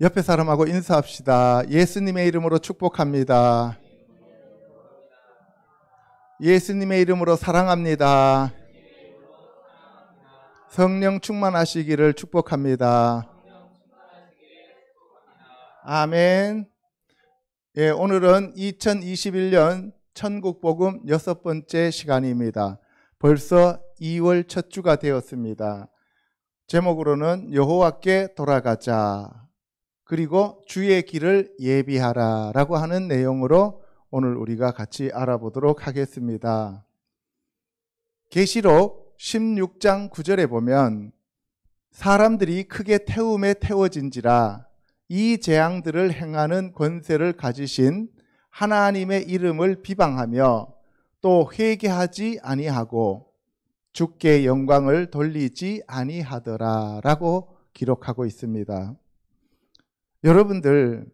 옆에 사람하고 인사합시다. 예수님의 이름으로 축복합니다. 예수님의 이름으로 사랑합니다. 성령 충만하시기를 축복합니다. 아멘. 예, 오늘은 2021년 천국복음 6번째 시간입니다. 벌써 2월 첫 주가 되었습니다. 제목으로는 여호와께 돌아가자, 그리고 주의 길을 예비하라 라고 하는 내용으로 오늘 우리가 같이 알아보도록 하겠습니다. 계시록 16장 9절에 보면 사람들이 크게 태움에 태워진지라 이 재앙들을 행하는 권세를 가지신 하나님의 이름을 비방하며 또 회개하지 아니하고 주께 영광을 돌리지 아니하더라 라고 기록하고 있습니다. 여러분들,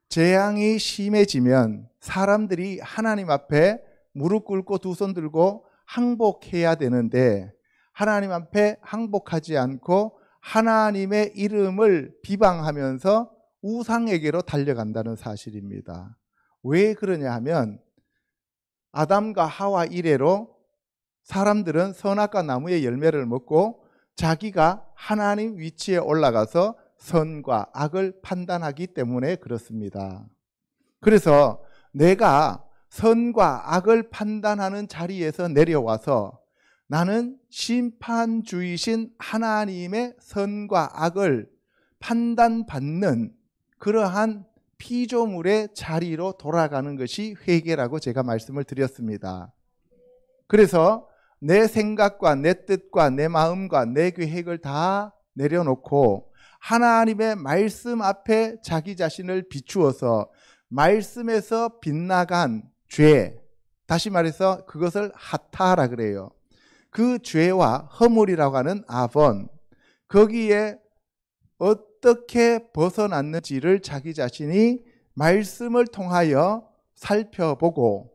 재앙이 심해지면 사람들이 하나님 앞에 무릎 꿇고 두 손 들고 항복해야 되는데 하나님 앞에 항복하지 않고 하나님의 이름을 비방하면서 우상에게로 달려간다는 사실입니다. 왜 그러냐 하면 아담과 하와 이래로 사람들은 선악과 나무의 열매를 먹고 자기가 하나님 위치에 올라가서 선과 악을 판단하기 때문에 그렇습니다. 그래서 내가 선과 악을 판단하는 자리에서 내려와서 나는 심판주이신 하나님의 선과 악을 판단받는 그러한 피조물의 자리로 돌아가는 것이 회개라고 제가 말씀을 드렸습니다. 그래서 내 생각과 내 뜻과 내 마음과 내 계획을 다 내려놓고 하나님의 말씀 앞에 자기 자신을 비추어서 말씀에서 빗나간 죄, 다시 말해서 그것을 하타라 그래요. 그 죄와 허물이라고 하는 아본, 거기에 어떻게 벗어났는지를 자기 자신이 말씀을 통하여 살펴보고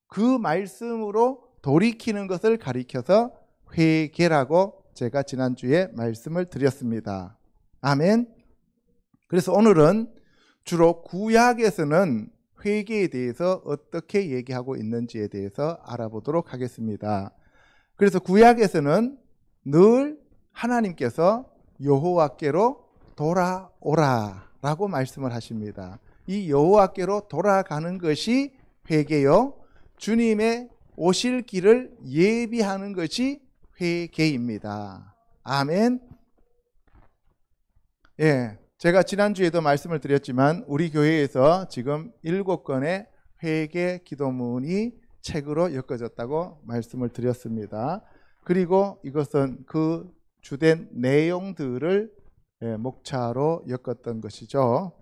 그 말씀으로 돌이키는 것을 가리켜서 회개라고 제가 지난주에 말씀을 드렸습니다. 아멘. 그래서 오늘은 주로 구약에서는 회개에 대해서 어떻게 얘기하고 있는지에 대해서 알아보도록 하겠습니다. 그래서 구약에서는 늘 하나님께서 여호와께로 돌아오라 라고 말씀을 하십니다. 이 여호와께로 돌아가는 것이 회개요, 주님의 오실 길을 예비하는 것이 회개입니다. 아멘. 예, 제가 지난주에도 말씀을 드렸지만 우리 교회에서 지금 7권의 회개 기도문이 책으로 엮어졌다고 말씀을 드렸습니다. 그리고 이것은 그 주된 내용들을 목차로 엮었던 것이죠.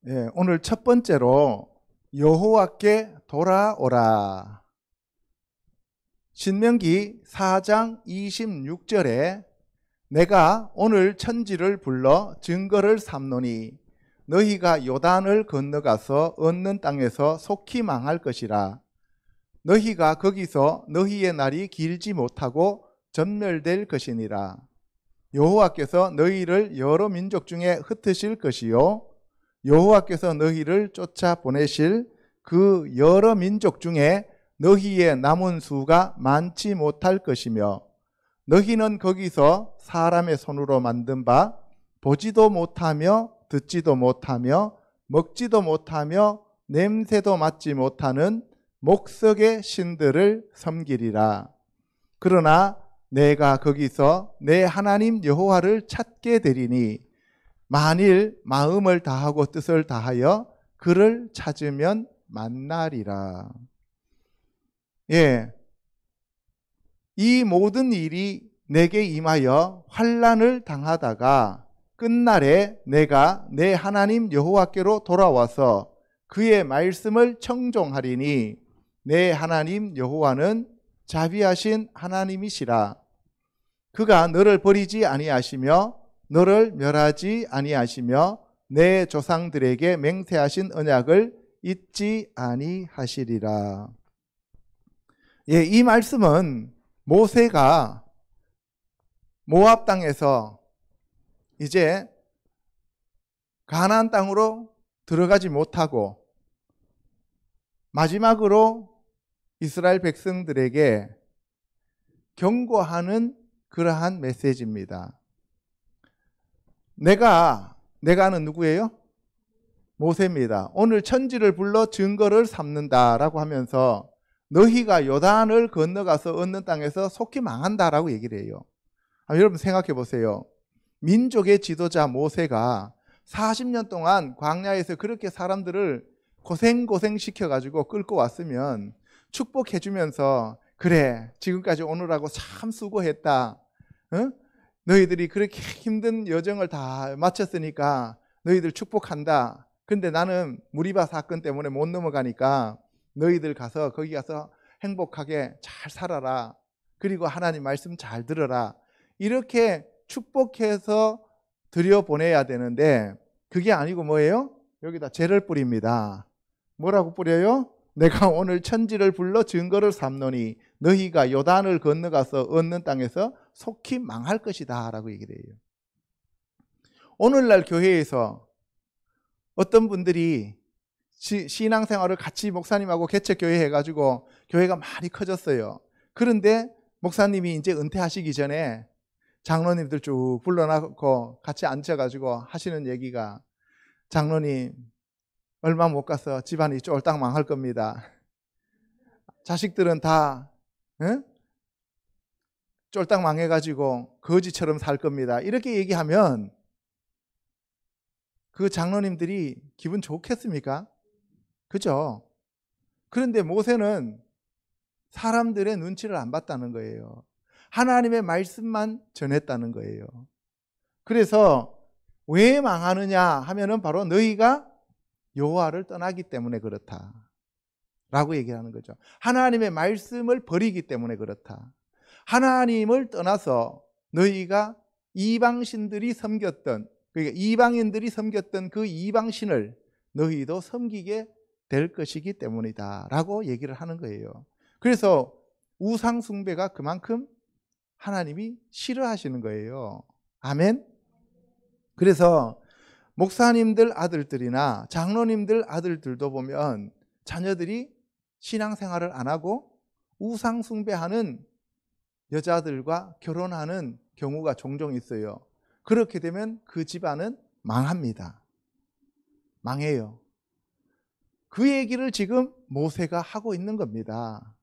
예, 오늘 첫 번째로 여호와께 돌아오라. 신명기 4장 26절에 내가 오늘 천지를 불러 증거를 삼노니 너희가 요단을 건너가서 얻는 땅에서 속히 망할 것이라. 너희가 거기서 너희의 날이 길지 못하고 전멸될 것이니라. 여호와께서 너희를 여러 민족 중에 흩으실 것이요 여호와께서 너희를 쫓아 보내실 그 여러 민족 중에 너희의 남은 수가 많지 못할 것이며 너희는 거기서 사람의 손으로 만든 바 보지도 못하며 듣지도 못하며 먹지도 못하며 냄새도 맡지 못하는 목석의 신들을 섬기리라. 그러나 내가 거기서 내 하나님 여호와를 찾게 되리니 만일 마음을 다하고 뜻을 다하여 그를 찾으면 만나리라. 예, 이 모든 일이 내게 임하여 환난을 당하다가 끝날에 내가 내 하나님 여호와께로 돌아와서 그의 말씀을 청종하리니 내 하나님 여호와는 자비하신 하나님이시라. 그가 너를 버리지 아니하시며 너를 멸하지 아니하시며 내 조상들에게 맹세하신 언약을 잊지 아니하시리라. 예, 이 말씀은 모세가 모압 땅에서 이제 가나안 땅으로 들어가지 못하고 마지막으로 이스라엘 백성들에게 경고하는 그러한 메시지입니다. 내가는 누구예요? 모세입니다. 오늘 천지를 불러 증거를 삼는다라고 하면서 너희가 요단을 건너가서 얻는 땅에서 속히 망한다라고 얘기를 해요. 여러분 생각해 보세요. 민족의 지도자 모세가 40년 동안 광야에서 그렇게 사람들을 고생 시켜가지고 끌고 왔으면 축복해 주면서 그래 지금까지 오느라고 참 수고했다. 너희들이 그렇게 힘든 여정을 다 마쳤으니까 너희들 축복한다. 근데 나는 무리바 사건 때문에 못 넘어가니까 너희들 가서 거기 가서 행복하게 잘 살아라. 그리고 하나님 말씀 잘 들어라. 이렇게 축복해서 들여보내야 되는데 그게 아니고 뭐예요? 여기다 죄를 뿌립니다. 뭐라고 뿌려요? 내가 오늘 천지를 불러 증거를 삼노니 너희가 요단을 건너가서 얻는 땅에서 속히 망할 것이다 라고 얘기를 해요. 오늘날 교회에서 어떤 분들이 신앙생활을 같이 목사님하고 개척교회 해가지고 교회가 많이 커졌어요. 그런데 목사님이 이제 은퇴하시기 전에 장로님들 쭉 불러놓고 같이 앉아가지고 하시는 얘기가 장로님 얼마 못 가서 집안이 쫄딱 망할 겁니다. 자식들은 다 쫄딱 망해가지고 거지처럼 살 겁니다. 이렇게 얘기하면 그 장로님들이 기분 좋겠습니까? 그죠? 그런데 모세는 사람들의 눈치를 안 봤다는 거예요. 하나님의 말씀만 전했다는 거예요. 그래서 왜 망하느냐 하면은 바로 너희가 여호와를 떠나기 때문에 그렇다 라고 얘기하는 거죠. 하나님의 말씀을 버리기 때문에 그렇다. 하나님을 떠나서 너희가 이방신들이 섬겼던, 그러니까 이방인들이 섬겼던 그 이방신을 너희도 섬기게 될 것이기 때문이다 라고 얘기를 하는 거예요. 그래서 우상 숭배가 그만큼 하나님이 싫어하시는 거예요. 아멘. 그래서 목사님들 아들들이나 장로님들 아들들도 보면 자녀들이 신앙생활을 안 하고 우상 숭배하는 여자들과 결혼하는 경우가 종종 있어요. 그렇게 되면 그 집안은 망합니다. 망해요. 그 얘기를 지금 모세가 하고 있는 겁니다.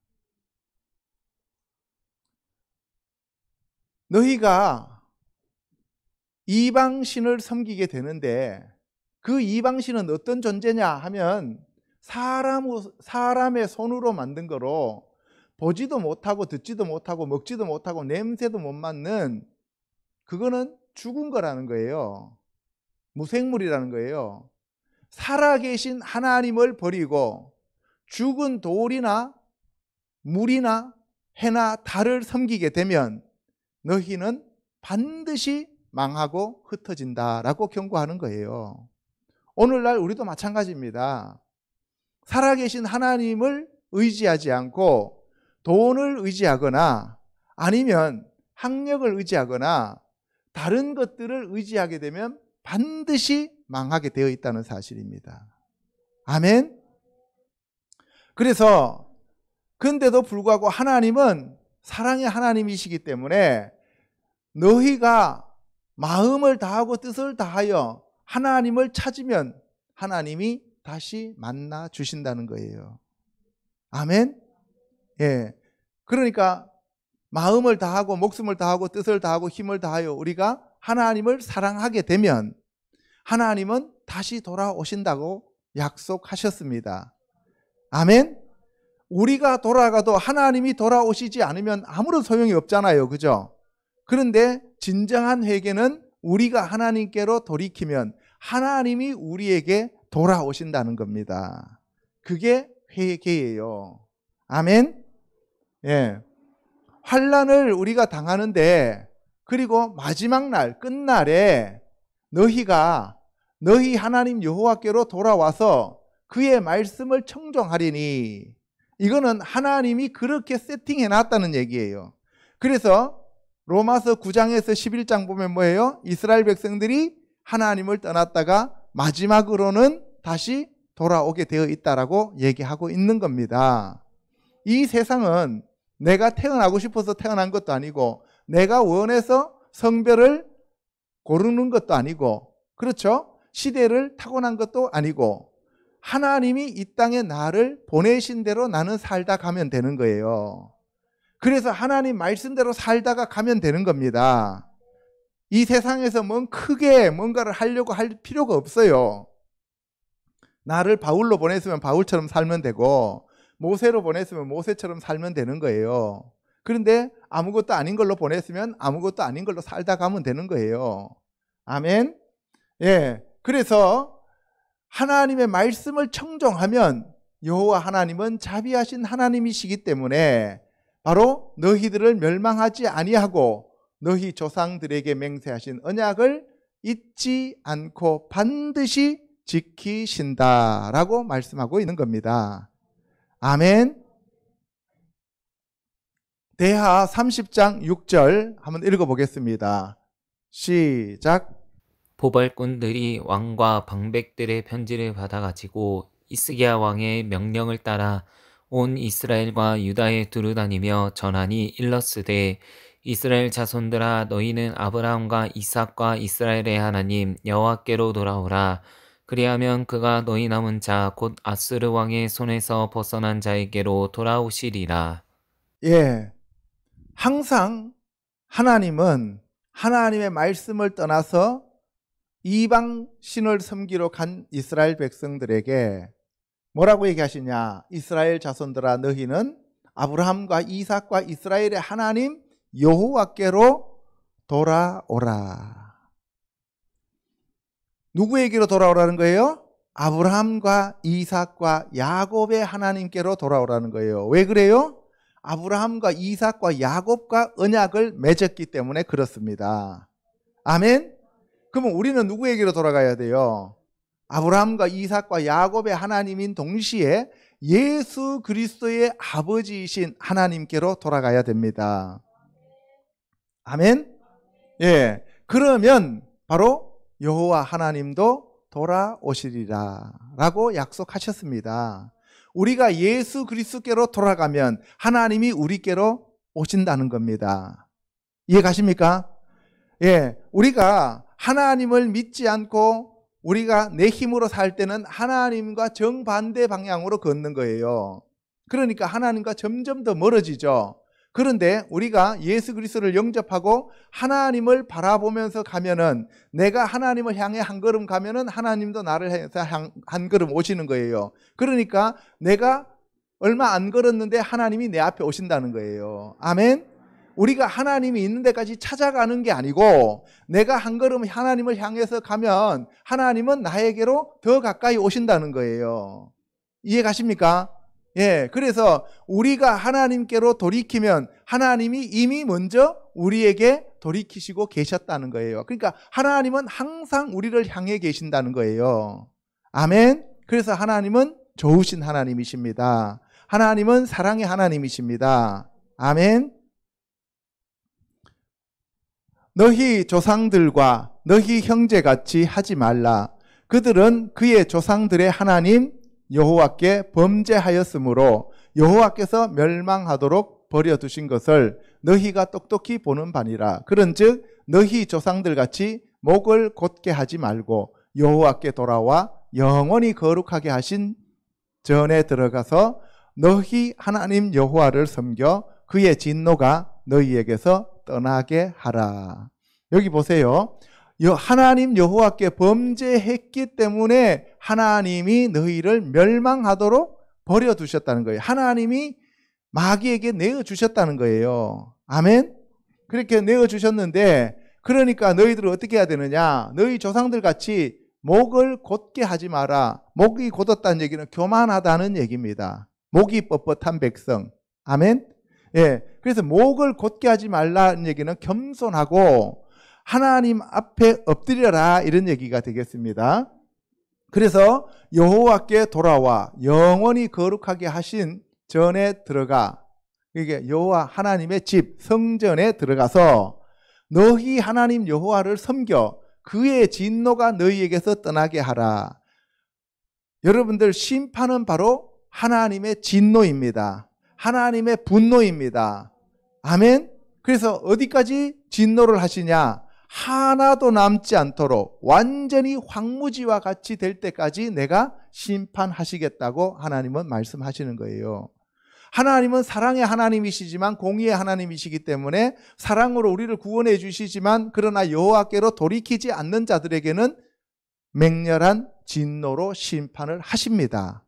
너희가 이방신을 섬기게 되는데 그 이방신은 어떤 존재냐 하면 사람의 손으로 만든 거로 보지도 못하고 듣지도 못하고 먹지도 못하고 냄새도 못 맡는, 그거는 죽은 거라는 거예요. 무생물이라는 거예요. 살아계신 하나님을 버리고 죽은 돌이나 물이나 해나 달을 섬기게 되면 너희는 반드시 망하고 흩어진다라고 경고하는 거예요. 오늘날 우리도 마찬가지입니다. 살아계신 하나님을 의지하지 않고 돈을 의지하거나 아니면 학력을 의지하거나 다른 것들을 의지하게 되면 반드시 망하게 되어 있다는 사실입니다. 아멘. 그래서 근데도 불구하고 하나님은 사랑의 하나님이시기 때문에 너희가 마음을 다하고 뜻을 다하여 하나님을 찾으면 하나님이 다시 만나 주신다는 거예요. 아멘. 예. 그러니까 마음을 다하고 목숨을 다하고 뜻을 다하고 힘을 다하여 우리가 하나님을 사랑하게 되면 하나님은 다시 돌아오신다고 약속하셨습니다. 아멘. 우리가 돌아가도 하나님이 돌아오시지 않으면 아무런 소용이 없잖아요. 그죠? 그런데 진정한 회개는 우리가 하나님께로 돌이키면 하나님이 우리에게 돌아오신다는 겁니다. 그게 회개예요. 아멘. 예. 환난을 우리가 당하는데 그리고 마지막 날 끝날에 너희가 너희 하나님 여호와께로 돌아와서 그의 말씀을 청종하리니, 이거는 하나님이 그렇게 세팅해 놨다는 얘기예요. 그래서 로마서 9장에서 11장 보면 뭐예요? 이스라엘 백성들이 하나님을 떠났다가 마지막으로는 다시 돌아오게 되어 있다라고 얘기하고 있는 겁니다. 이 세상은 내가 태어나고 싶어서 태어난 것도 아니고 내가 원해서 성별을 고르는 것도 아니고, 그렇죠? 시대를 타고난 것도 아니고 하나님이 이 땅에 나를 보내신 대로 나는 살다 가면 되는 거예요. 그래서 하나님 말씀대로 살다가 가면 되는 겁니다. 이 세상에서 크게 뭔가를 하려고 할 필요가 없어요. 나를 바울로 보냈으면 바울처럼 살면 되고 모세로 보냈으면 모세처럼 살면 되는 거예요. 그런데 아무것도 아닌 걸로 보냈으면 아무것도 아닌 걸로 살다 가면 되는 거예요. 아멘. 예. 그래서 하나님의 말씀을 청종하면 여호와 하나님은 자비하신 하나님이시기 때문에 바로 너희들을 멸망하지 아니하고 너희 조상들에게 맹세하신 언약을 잊지 않고 반드시 지키신다라고 말씀하고 있는 겁니다. 아멘. 대하 30장 6절 한번 읽어보겠습니다. 시작. 보벌꾼들이 왕과 방백들의 편지를 받아가지고 히스기야 왕의 명령을 따라 온 이스라엘과 유다에 두루다니며 전하니 일렀으되 이스라엘 자손들아 너희는 아브라함과 이삭과 이스라엘의 하나님 여호와께로 돌아오라. 그리하면 그가 너희 남은 자 곧 아스르 왕의 손에서 벗어난 자에게로 돌아오시리라. 예, 항상 하나님은 하나님의 말씀을 떠나서 이방 신을 섬기러 간 이스라엘 백성들에게 뭐라고 얘기하시냐? 이스라엘 자손들아 너희는 아브라함과 이삭과 이스라엘의 하나님 여호와께로 돌아오라. 누구에게로 돌아오라는 거예요? 아브라함과 이삭과 야곱의 하나님께로 돌아오라는 거예요. 왜 그래요? 아브라함과 이삭과 야곱과 언약을 맺었기 때문에 그렇습니다. 아멘. 그러면 우리는 누구에게로 돌아가야 돼요? 아브라함과 이삭과 야곱의 하나님인 동시에 예수 그리스도의 아버지이신 하나님께로 돌아가야 됩니다. 아멘. 예. 그러면 바로 여호와 하나님도 돌아오시리라 라고 약속하셨습니다. 우리가 예수 그리스도께로 돌아가면 하나님이 우리께로 오신다는 겁니다. 이해가십니까? 예. 우리가 하나님을 믿지 않고 우리가 내 힘으로 살 때는 하나님과 정반대 방향으로 걷는 거예요. 그러니까 하나님과 점점 더 멀어지죠. 그런데 우리가 예수 그리스도를 영접하고 하나님을 바라보면서 가면은 내가 하나님을 향해 한 걸음 가면은 하나님도 나를 향해서 한 걸음 오시는 거예요. 그러니까 내가 얼마 안 걸었는데 하나님이 내 앞에 오신다는 거예요. 아멘. 우리가 하나님이 있는 데까지 찾아가는 게 아니고 내가 한 걸음 하나님을 향해서 가면 하나님은 나에게로 더 가까이 오신다는 거예요. 이해 가십니까? 예, 그래서 우리가 하나님께로 돌이키면 하나님이 이미 먼저 우리에게 돌이키시고 계셨다는 거예요. 그러니까 하나님은 항상 우리를 향해 계신다는 거예요. 아멘. 그래서 하나님은 좋으신 하나님이십니다. 하나님은 사랑의 하나님이십니다. 아멘. 너희 조상들과 너희 형제같이 하지 말라. 그들은 그의 조상들의 하나님 여호와께 범죄하였으므로 여호와께서 멸망하도록 버려두신 것을 너희가 똑똑히 보는 바니라. 그런즉 너희 조상들같이 목을 곧게 하지 말고 여호와께 돌아와 영원히 거룩하게 하신 전에 들어가서 너희 하나님 여호와를 섬겨 그의 진노가 너희에게서 떠나게 하라. 여기 보세요. 하나님 여호와께 범죄했기 때문에 하나님이 너희를 멸망하도록 버려두셨다는 거예요. 하나님이 마귀에게 내어주셨다는 거예요. 아멘. 그렇게 내어주셨는데 그러니까 너희들은 어떻게 해야 되느냐? 너희 조상들 같이 목을 곧게 하지 마라. 목이 곧었다는 얘기는 교만하다는 얘기입니다. 목이 뻣뻣한 백성. 아멘. 예. 그래서 목을 곧게 하지 말라는 얘기는 겸손하고 하나님 앞에 엎드려라 이런 얘기가 되겠습니다. 그래서 여호와께 돌아와 영원히 거룩하게 하신 전에 들어가, 이게 여호와 하나님의 집 성전에 들어가서 너희 하나님 여호와를 섬겨 그의 진노가 너희에게서 떠나게 하라. 여러분들, 심판은 바로 하나님의 진노입니다. 하나님의 분노입니다. 아멘. 그래서 어디까지 진노를 하시냐? 하나도 남지 않도록 완전히 황무지와 같이 될 때까지 내가 심판하시겠다고 하나님은 말씀하시는 거예요. 하나님은 사랑의 하나님이시지만 공의의 하나님이시기 때문에 사랑으로 우리를 구원해 주시지만, 그러나 여호와께로 돌이키지 않는 자들에게는 맹렬한 진노로 심판을 하십니다.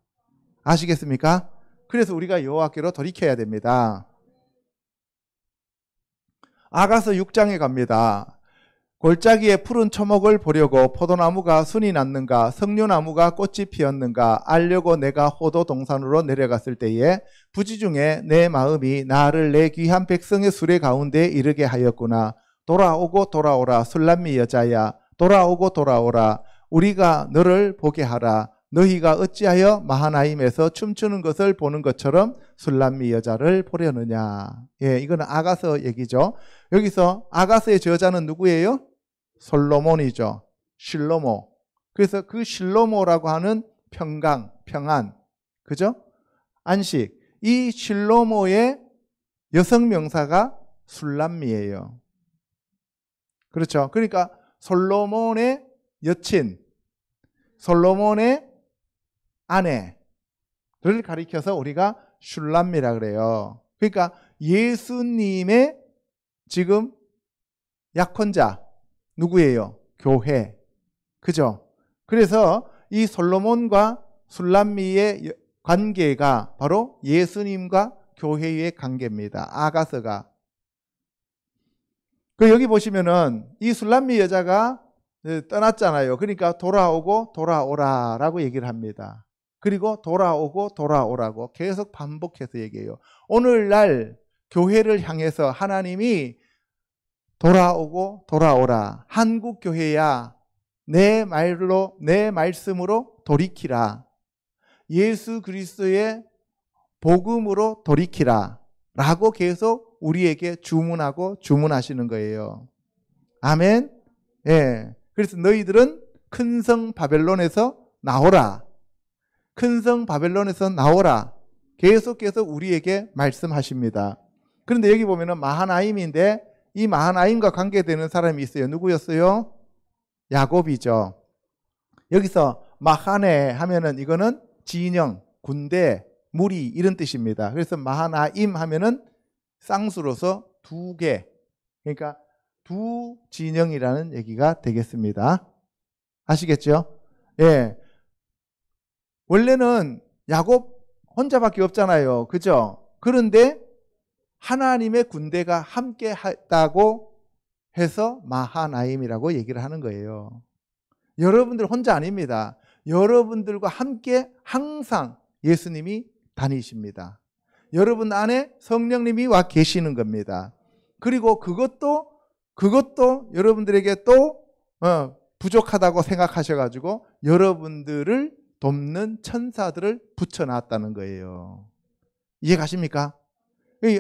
아시겠습니까? 그래서 우리가 여호와께로 돌이켜야 됩니다. 아가서 6장에 갑니다. 골짜기에 푸른 초목을 보려고 포도나무가 순이 났는가, 석류나무가 꽃이 피었는가 알려고 내가 호도 동산으로 내려갔을 때에 부지중에 내 마음이 나를 내 귀한 백성의 수레 가운데 이르게 하였구나. 돌아오고 돌아오라 술람미 여자야, 돌아오고 돌아오라 우리가 너를 보게 하라. 너희가 어찌하여 마하나임에서 춤추는 것을 보는 것처럼 술람미 여자를 보려느냐. 예, 이거는 아가서 얘기죠. 여기서 아가서의 저자는 누구예요? 솔로몬이죠. 실로모. 그래서 그 실로모라고 하는 평강, 평안, 그죠? 안식. 이 실로모의 여성 명사가 술람미예요. 그렇죠? 그러니까 솔로몬의 여친, 솔로몬의 아내를 가리켜서 우리가 슐람미라 그래요. 그러니까 예수님의 지금 약혼자 누구예요? 교회. 그죠? 그래서 이 솔로몬과 술람미의 관계가 바로 예수님과 교회의 관계입니다. 아가서가. 그 여기 보시면은 이 술람미 여자가 떠났잖아요. 그러니까 돌아오고 돌아오라라고 얘기를 합니다. 그리고 돌아오고 돌아오라고 계속 반복해서 얘기해요. 오늘날 교회를 향해서 하나님이 돌아오고 돌아오라. 한국 교회야, 내 말로, 내 말씀으로 돌이키라. 예수 그리스도의 복음으로 돌이키라. 라고 계속 우리에게 주문하고 주문하시는 거예요. 아멘. 예. 그래서 너희들은 큰 성 바벨론에서 나오라. 큰 성 바벨론에서 나오라. 계속해서 우리에게 말씀하십니다. 그런데 여기 보면은 마하나임인데 이 마하나임과 관계되는 사람이 있어요. 누구였어요? 야곱이죠. 여기서 마하네 하면은 이거는 진영, 군대, 무리 이런 뜻입니다. 그래서 마하나임 하면은 쌍수로서 두 개. 그러니까 두 진영이라는 얘기가 되겠습니다. 아시겠죠? 예. 원래는 야곱 혼자밖에 없잖아요. 그죠? 그런데 하나님의 군대가 함께 했다고 해서 마하나임이라고 얘기를 하는 거예요. 여러분들 혼자 아닙니다. 여러분들과 함께 항상 예수님이 다니십니다. 여러분 안에 성령님이 와 계시는 겁니다. 그리고 그것도 여러분들에게 또 부족하다고 생각하셔가지고 여러분들을 돕는 천사들을 붙여놨다는 거예요. 이해 가십니까?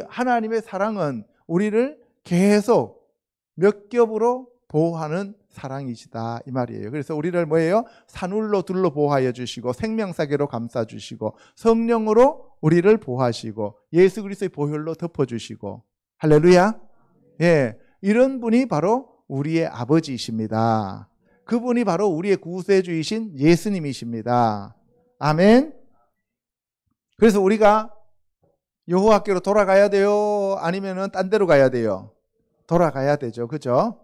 하나님의 사랑은 우리를 계속 몇 겹으로 보호하는 사랑이시다 이 말이에요. 그래서 우리를 뭐예요? 산울로 둘로 보호하여 주시고 생명사계로 감싸 주시고 성령으로 우리를 보호하시고 예수 그리스도의 보혈로 덮어 주시고 할렐루야. 예. 이런 분이 바로 우리의 아버지이십니다. 그분이 바로 우리의 구세주이신 예수님이십니다. 아멘. 그래서 우리가 여호와께로 돌아가야 돼요? 아니면은 딴 데로 가야 돼요? 돌아가야 되죠. 그죠?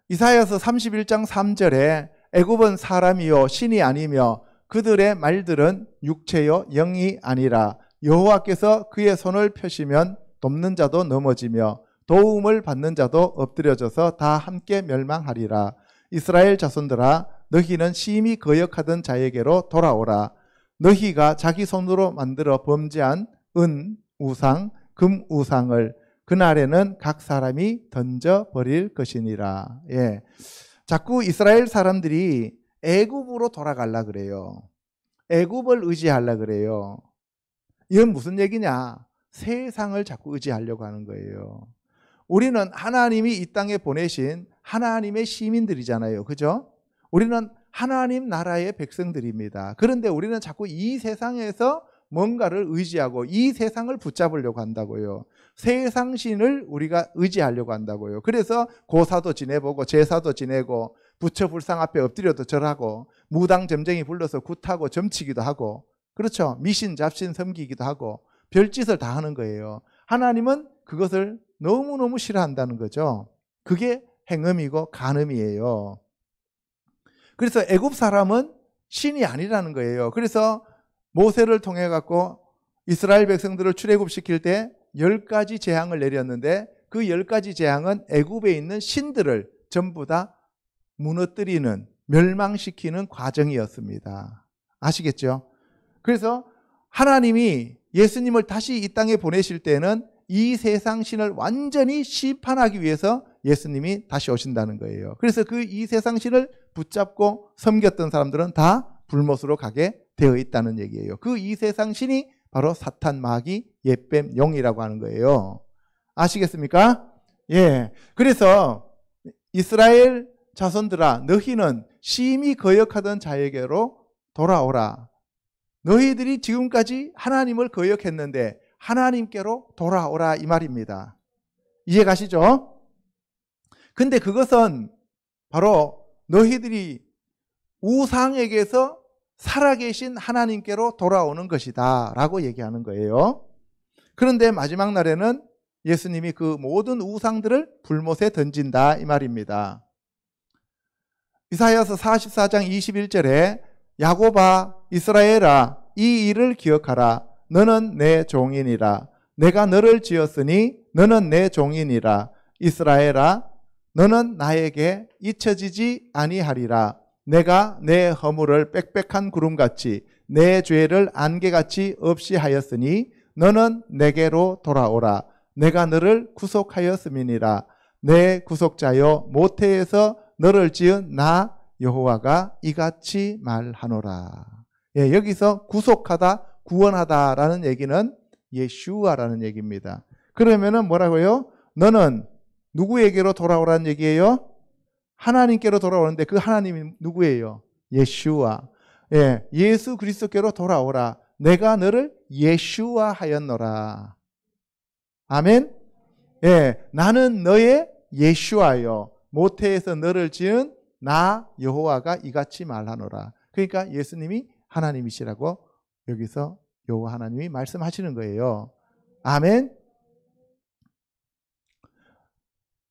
이사야서 31장 3절에 애굽은 사람이요 신이 아니며 그들의 말들은 육체요 영이 아니라 여호와께서 그의 손을 펴시면 돕는 자도 넘어지며 도움을 받는 자도 엎드려져서 다 함께 멸망하리라. 이스라엘 자손들아 너희는 심히 거역하던 자에게로 돌아오라. 너희가 자기 손으로 만들어 범죄한 은 우상, 금 우상을 그날에는 각 사람이 던져버릴 것이니라. 예. 자꾸 이스라엘 사람들이 애굽으로 돌아가려 그래요. 애굽을 의지하려 그래요. 이건 무슨 얘기냐? 세상을 자꾸 의지하려고 하는 거예요. 우리는 하나님이 이 땅에 보내신 하나님의 시민들이잖아요. 그죠? 우리는 하나님 나라의 백성들입니다. 그런데 우리는 자꾸 이 세상에서 뭔가를 의지하고 이 세상을 붙잡으려고 한다고요. 세상신을 우리가 의지하려고 한다고요. 그래서 고사도 지내보고 제사도 지내고 부처 불상 앞에 엎드려도 절하고 무당 점쟁이 불러서 굿하고 점치기도 하고, 그렇죠? 미신 잡신 섬기기도 하고 별짓을 다 하는 거예요. 하나님은 그것을 너무너무 싫어한다는 거죠. 그게 행음이고 간음이에요. 그래서 애굽 사람은 신이 아니라는 거예요. 그래서 모세를 통해 갖고 이스라엘 백성들을 출애굽시킬 때 10가지 재앙을 내렸는데 그 10가지 재앙은 애굽에 있는 신들을 전부 다 무너뜨리는, 멸망시키는 과정이었습니다. 아시겠죠? 그래서 하나님이 예수님을 다시 이 땅에 보내실 때는 이 세상 신을 완전히 심판하기 위해서 예수님이 다시 오신다는 거예요. 그래서 그 이 세상 신을 붙잡고 섬겼던 사람들은 다 불못으로 가게 되어 있다는 얘기예요. 그 이 세상 신이 바로 사탄, 마귀, 옅뱀, 용이라고 하는 거예요. 아시겠습니까? 예. 그래서 이스라엘 자손들아, 너희는 심히 거역하던 자에게로 돌아오라. 너희들이 지금까지 하나님을 거역했는데 하나님께로 돌아오라, 이 말입니다. 이해 가시죠? 근데 그것은 바로 너희들이 우상에게서 살아계신 하나님께로 돌아오는 것이다 라고 얘기하는 거예요. 그런데 마지막 날에는 예수님이 그 모든 우상들을 불못에 던진다, 이 말입니다. 이사야서 44장 21절에 야곱아 이스라엘아 이 일을 기억하라. 너는 내 종이니라. 내가 너를 지었으니 너는 내 종이니라. 이스라엘아 너는 나에게 잊혀지지 아니하리라. 내가 내 허물을 빽빽한 구름같이 내 죄를 안개같이 없이 하였으니 너는 내게로 돌아오라. 내가 너를 구속하였음이니라. 내 구속자여 모태에서 너를 지은 나 여호와가 이같이 말하노라. 예, 여기서 구속하다, 구원하다라는 얘기는 예슈아라는 얘기입니다. 그러면은 뭐라고요? 너는 누구에게로 돌아오라는 얘기예요? 하나님께로 돌아오는데 그 하나님이 누구예요? 예슈아. 예, 예수 그리스도께로 돌아오라. 내가 너를 예슈아 하였노라. 아멘. 예, 나는 너의 예슈아요. 모태에서 너를 지은 나 여호와가 이같이 말하노라. 그러니까 예수님이 하나님이시라고 여기서 여호와 하나님이 말씀하시는 거예요. 아멘.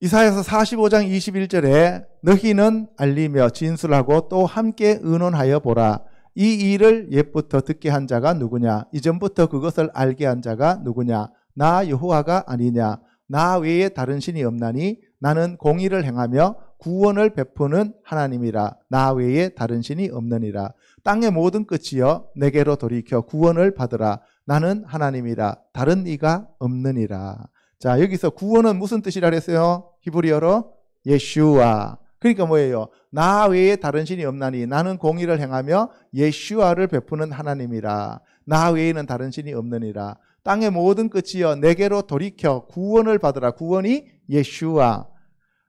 이사야서 45장 21절에 너희는 알리며 진술하고 또 함께 의논하여 보라. 이 일을 옛부터 듣게 한 자가 누구냐? 이전부터 그것을 알게 한 자가 누구냐? 나 여호와가 아니냐? 나 외에 다른 신이 없나니 나는 공의를 행하며 구원을 베푸는 하나님이라. 나 외에 다른 신이 없느니라. 땅의 모든 끝이여 내게로 돌이켜 구원을 받으라. 나는 하나님이라. 다른 이가 없느니라. 자, 여기서 구원은 무슨 뜻이라 그랬어요? 히브리어로 예슈아. 그러니까 뭐예요? 나 외에 다른 신이 없나니 나는 공의를 행하며 예슈아를 베푸는 하나님이라. 나 외에는 다른 신이 없느니라. 땅의 모든 끝이여 내게로 돌이켜 구원을 받으라. 구원이 예슈아.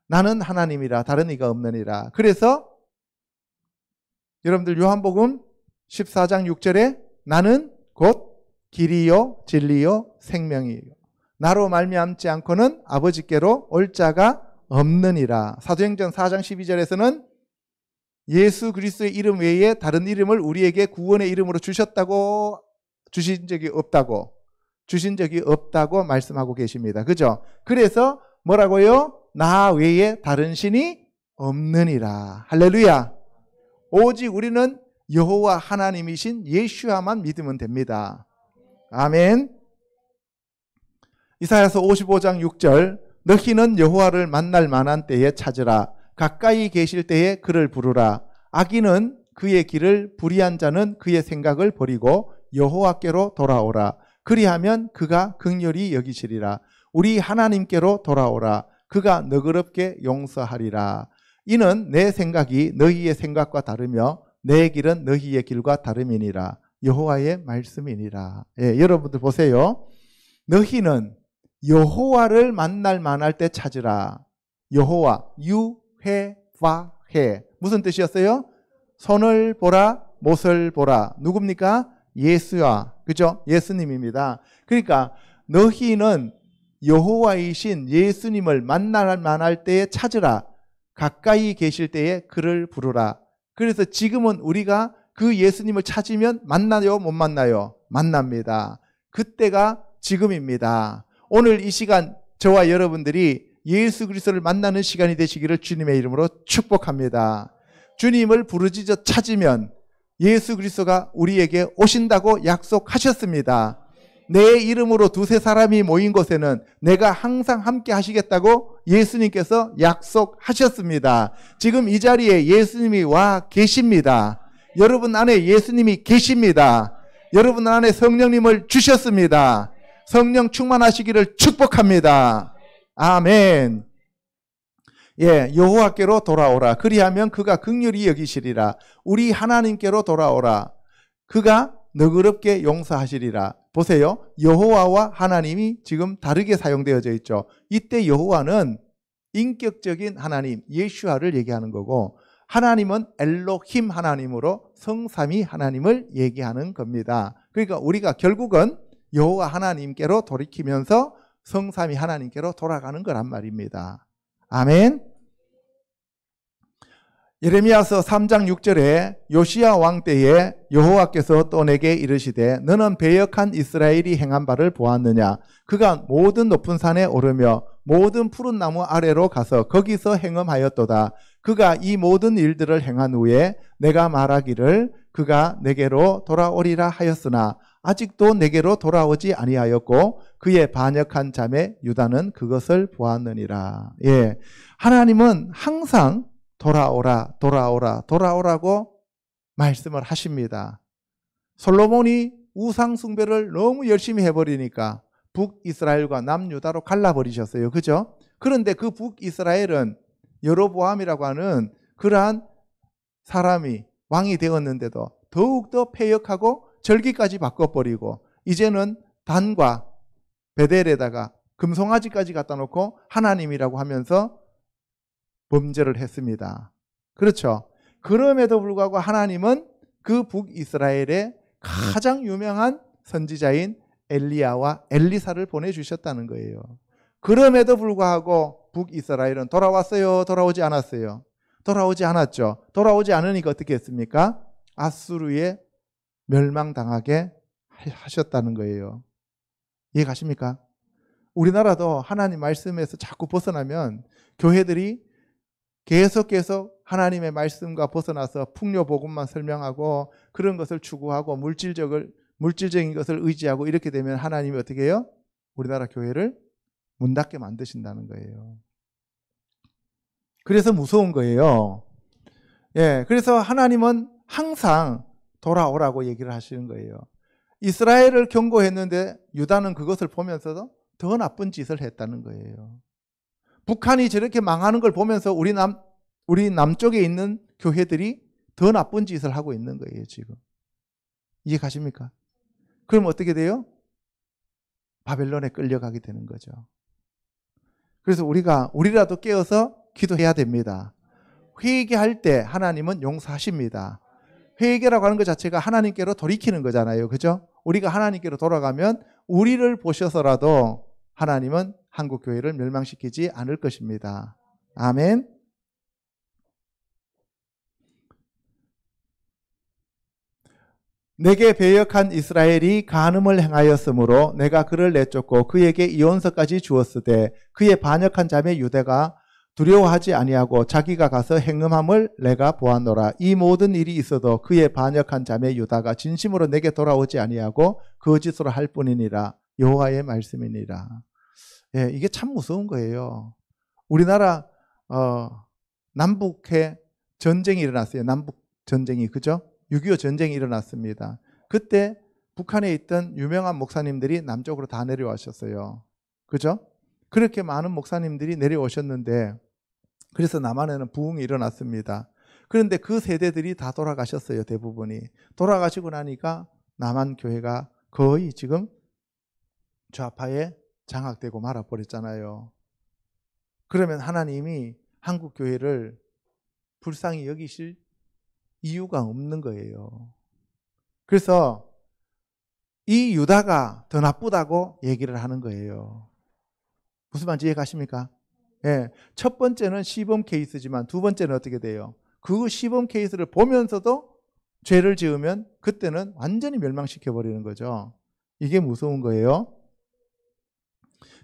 나는 하나님이라. 다른 이가 없느니라. 그래서 여러분들 요한복음 14장 6절에 나는 곧 길이요 진리요 생명이요. 나로 말미암지 않고는 아버지께로 올 자가 없느니라. 사도행전 4장 12절에서는 예수 그리스도의 이름 외에 다른 이름을 우리에게 구원의 이름으로 주신 적이 없다고 말씀하고 계십니다. 그죠? 그래서 뭐라고요? 나 외에 다른 신이 없느니라. 할렐루야. 오직 우리는 여호와 하나님이신 예슈아만 믿으면 됩니다. 아멘. 이사야서 55장 6절 너희는 여호와를 만날 만한 때에 찾으라. 가까이 계실 때에 그를 부르라. 악인은 그의 길을 불의한 자는 그의 생각을 버리고 여호와께로 돌아오라. 그리하면 그가 긍휼히 여기시리라. 우리 하나님께로 돌아오라. 그가 너그럽게 용서하리라. 이는 내 생각이 너희의 생각과 다르며 내 길은 너희의 길과 다름이니라. 여호와의 말씀이니라. 예, 여러분들 보세요. 너희는 여호와를 만날 만할 때 찾으라. 여호와, 해화해. 무슨 뜻이었어요? 손을 보라, 못을 보라. 누굽니까? 예수야. 그죠? 예수님입니다. 그러니까 너희는 여호와이신 예수님을 만날 만할 때에 찾으라. 가까이 계실 때에 그를 부르라. 그래서 지금은 우리가 그 예수님을 찾으면 만나요? 못 만나요? 만납니다. 그때가 지금입니다. 오늘 이 시간 저와 여러분들이 예수 그리스도를 만나는 시간이 되시기를 주님의 이름으로 축복합니다. 주님을 부르짖어 찾으면 예수 그리스도가 우리에게 오신다고 약속하셨습니다. 내 이름으로 두세 사람이 모인 곳에는 내가 항상 함께 하시겠다고 예수님께서 약속하셨습니다. 지금 이 자리에 예수님이 와 계십니다. 여러분 안에 예수님이 계십니다. 여러분 안에 성령님을 주셨습니다. 성령 충만하시기를 축복합니다. 아멘. 예, 여호와께로 돌아오라. 그리하면 그가 긍휼히 여기시리라. 우리 하나님께로 돌아오라. 그가 너그럽게 용서하시리라. 보세요. 여호와와 하나님이 지금 다르게 사용되어져 있죠. 이때 여호와는 인격적인 하나님, 예슈아를 얘기하는 거고, 하나님은 엘로힘 하나님으로 성삼위 하나님을 얘기하는 겁니다. 그러니까 우리가 결국은 여호와 하나님께로 돌이키면서 성삼위 하나님께로 돌아가는 거란 말입니다. 아멘. 예레미야서 3장 6절에 요시야 왕 때에 여호와께서 또 내게 이르시되 너는 배역한 이스라엘이 행한 바를 보았느냐. 그가 모든 높은 산에 오르며 모든 푸른 나무 아래로 가서 거기서 행음하였도다. 그가 이 모든 일들을 행한 후에 내가 말하기를 그가 내게로 돌아오리라 하였으나 아직도 내게로 돌아오지 아니하였고 그의 반역한 자매 유다는 그것을 보았느니라. 예, 하나님은 항상 돌아오라, 돌아오라, 돌아오라고 말씀을 하십니다. 솔로몬이 우상 숭배를 너무 열심히 해버리니까 북이스라엘과 남유다로 갈라버리셨어요. 그죠? 그런데 그 북이스라엘은 여로보암이라고 하는 그러한 사람이 왕이 되었는데도 더욱더 패역하고 절기까지 바꿔버리고 이제는 단과 베델에다가 금송아지까지 갖다 놓고 하나님이라고 하면서 범죄를 했습니다. 그렇죠. 그럼에도 불구하고 하나님은 그 북이스라엘의 가장 유명한 선지자인 엘리야와 엘리사를 보내주셨다는 거예요. 그럼에도 불구하고 북이스라엘은 돌아왔어요? 돌아오지 않았어요? 돌아오지 않았죠. 돌아오지 않으니까 어떻게 했습니까? 아수르에 멸망당하게 하셨다는 거예요. 이해가십니까? 우리나라도 하나님 말씀에서 자꾸 벗어나면 교회들이 계속 하나님의 말씀과 벗어나서 풍요 복음만 설명하고 그런 것을 추구하고 물질적인 것을 의지하고 이렇게 되면 하나님이 어떻게 해요? 우리나라 교회를 문 닫게 만드신다는 거예요. 그래서 무서운 거예요. 예, 그래서 하나님은 항상 돌아오라고 얘기를 하시는 거예요. 이스라엘을 경고했는데 유다는 그것을 보면서도 더 나쁜 짓을 했다는 거예요. 북한이 저렇게 망하는 걸 보면서 우리 남쪽에 있는 교회들이 더 나쁜 짓을 하고 있는 거예요, 지금. 이해 가십니까? 그럼 어떻게 돼요? 바벨론에 끌려가게 되는 거죠. 그래서 우리라도 깨어서 기도해야 됩니다. 회개할 때 하나님은 용서하십니다. 회개라고 하는 것 자체가 하나님께로 돌이키는 거잖아요. 그죠? 우리가 하나님께로 돌아가면 우리를 보셔서라도 하나님은 한국 교회를 멸망시키지 않을 것입니다. 아멘. 내게 배역한 이스라엘이 간음을 행하였으므로 내가 그를 내쫓고 그에게 이혼서까지 주었으되 그의 반역한 자매 유대가 두려워하지 아니하고 자기가 가서 행음함을 내가 보았노라. 이 모든 일이 있어도 그의 반역한 자매 유다가 진심으로 내게 돌아오지 아니하고 거짓으로 할 뿐이니라. 여호와의 말씀이니라. 예, 이게 참 무서운 거예요. 우리나라 남북해 전쟁이 일어났어요. 남북 전쟁이, 그죠? 6.25 전쟁이 일어났습니다. 그때 북한에 있던 유명한 목사님들이 남쪽으로 다 내려오셨어요. 그죠? 그렇게 많은 목사님들이 내려오셨는데 그래서 남한에는 부흥이 일어났습니다. 그런데 그 세대들이 다 돌아가셨어요. 대부분이. 돌아가시고 나니까 남한 교회가 거의 지금 좌파에 장악되고 말아버렸잖아요. 그러면 하나님이 한국 교회를 불쌍히 여기실 이유가 없는 거예요. 그래서 이 유다가 더 나쁘다고 얘기를 하는 거예요. 무슨 말인지 이해가십니까? 예, 첫 번째는 시범 케이스지만 두 번째는 어떻게 돼요? 그 시범 케이스를 보면서도 죄를 지으면 그때는 완전히 멸망시켜버리는 거죠. 이게 무서운 거예요.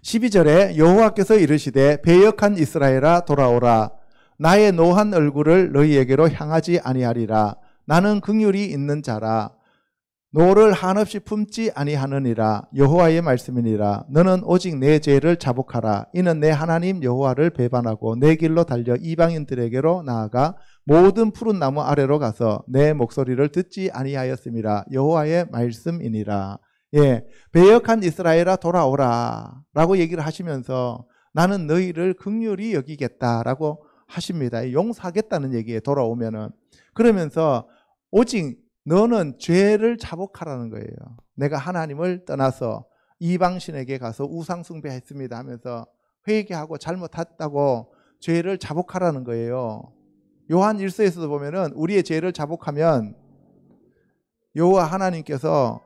12절에 여호와께서 이르시되 배역한 이스라엘아 돌아오라. 나의 노한 얼굴을 너희에게로 향하지 아니하리라. 나는 긍휼이 있는 자라. 노를 한없이 품지 아니하느니라. 여호와의 말씀이니라. 너는 오직 내 죄를 자복하라. 이는 내 하나님 여호와를 배반하고 내 길로 달려 이방인들에게로 나아가 모든 푸른 나무 아래로 가서 내 목소리를 듣지 아니하였음이라. 여호와의 말씀이니라. 예, 배역한 이스라엘아 돌아오라 라고 얘기를 하시면서 나는 너희를 긍휼히 여기겠다라고 하십니다. 용서하겠다는 얘기에 돌아오면은. 그러면서 오직 너는 죄를 자복하라는 거예요. 내가 하나님을 떠나서 이방신에게 가서 우상숭배했습니다 하면서 회개하고 잘못했다고 죄를 자복하라는 거예요. 요한 1서에서도 보면은 우리의 죄를 자복하면 여호와 하나님께서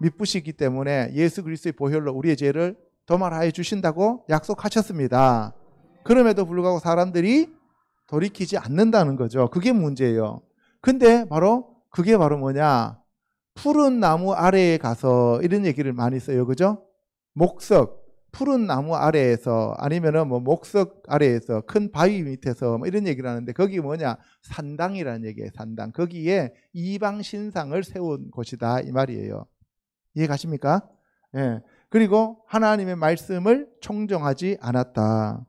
미쁘시기 때문에 예수 그리스도의 보혈로 우리의 죄를 도말하여 주신다고 약속하셨습니다. 그럼에도 불구하고 사람들이 돌이키지 않는다는 거죠. 그게 문제예요. 근데 그게 바로 뭐냐? 푸른 나무 아래에 가서 이런 얘기를 많이 써요. 그죠? 목석, 푸른 나무 아래에서 아니면은 뭐 목석 아래에서 큰 바위 밑에서 뭐 이런 얘기를 하는데 거기 뭐냐? 산당이라는 얘기예요. 산당. 거기에 이방 신상을 세운 곳이다 이 말이에요. 이해 가십니까? 예. 그리고 하나님의 말씀을 청정하지 않았다.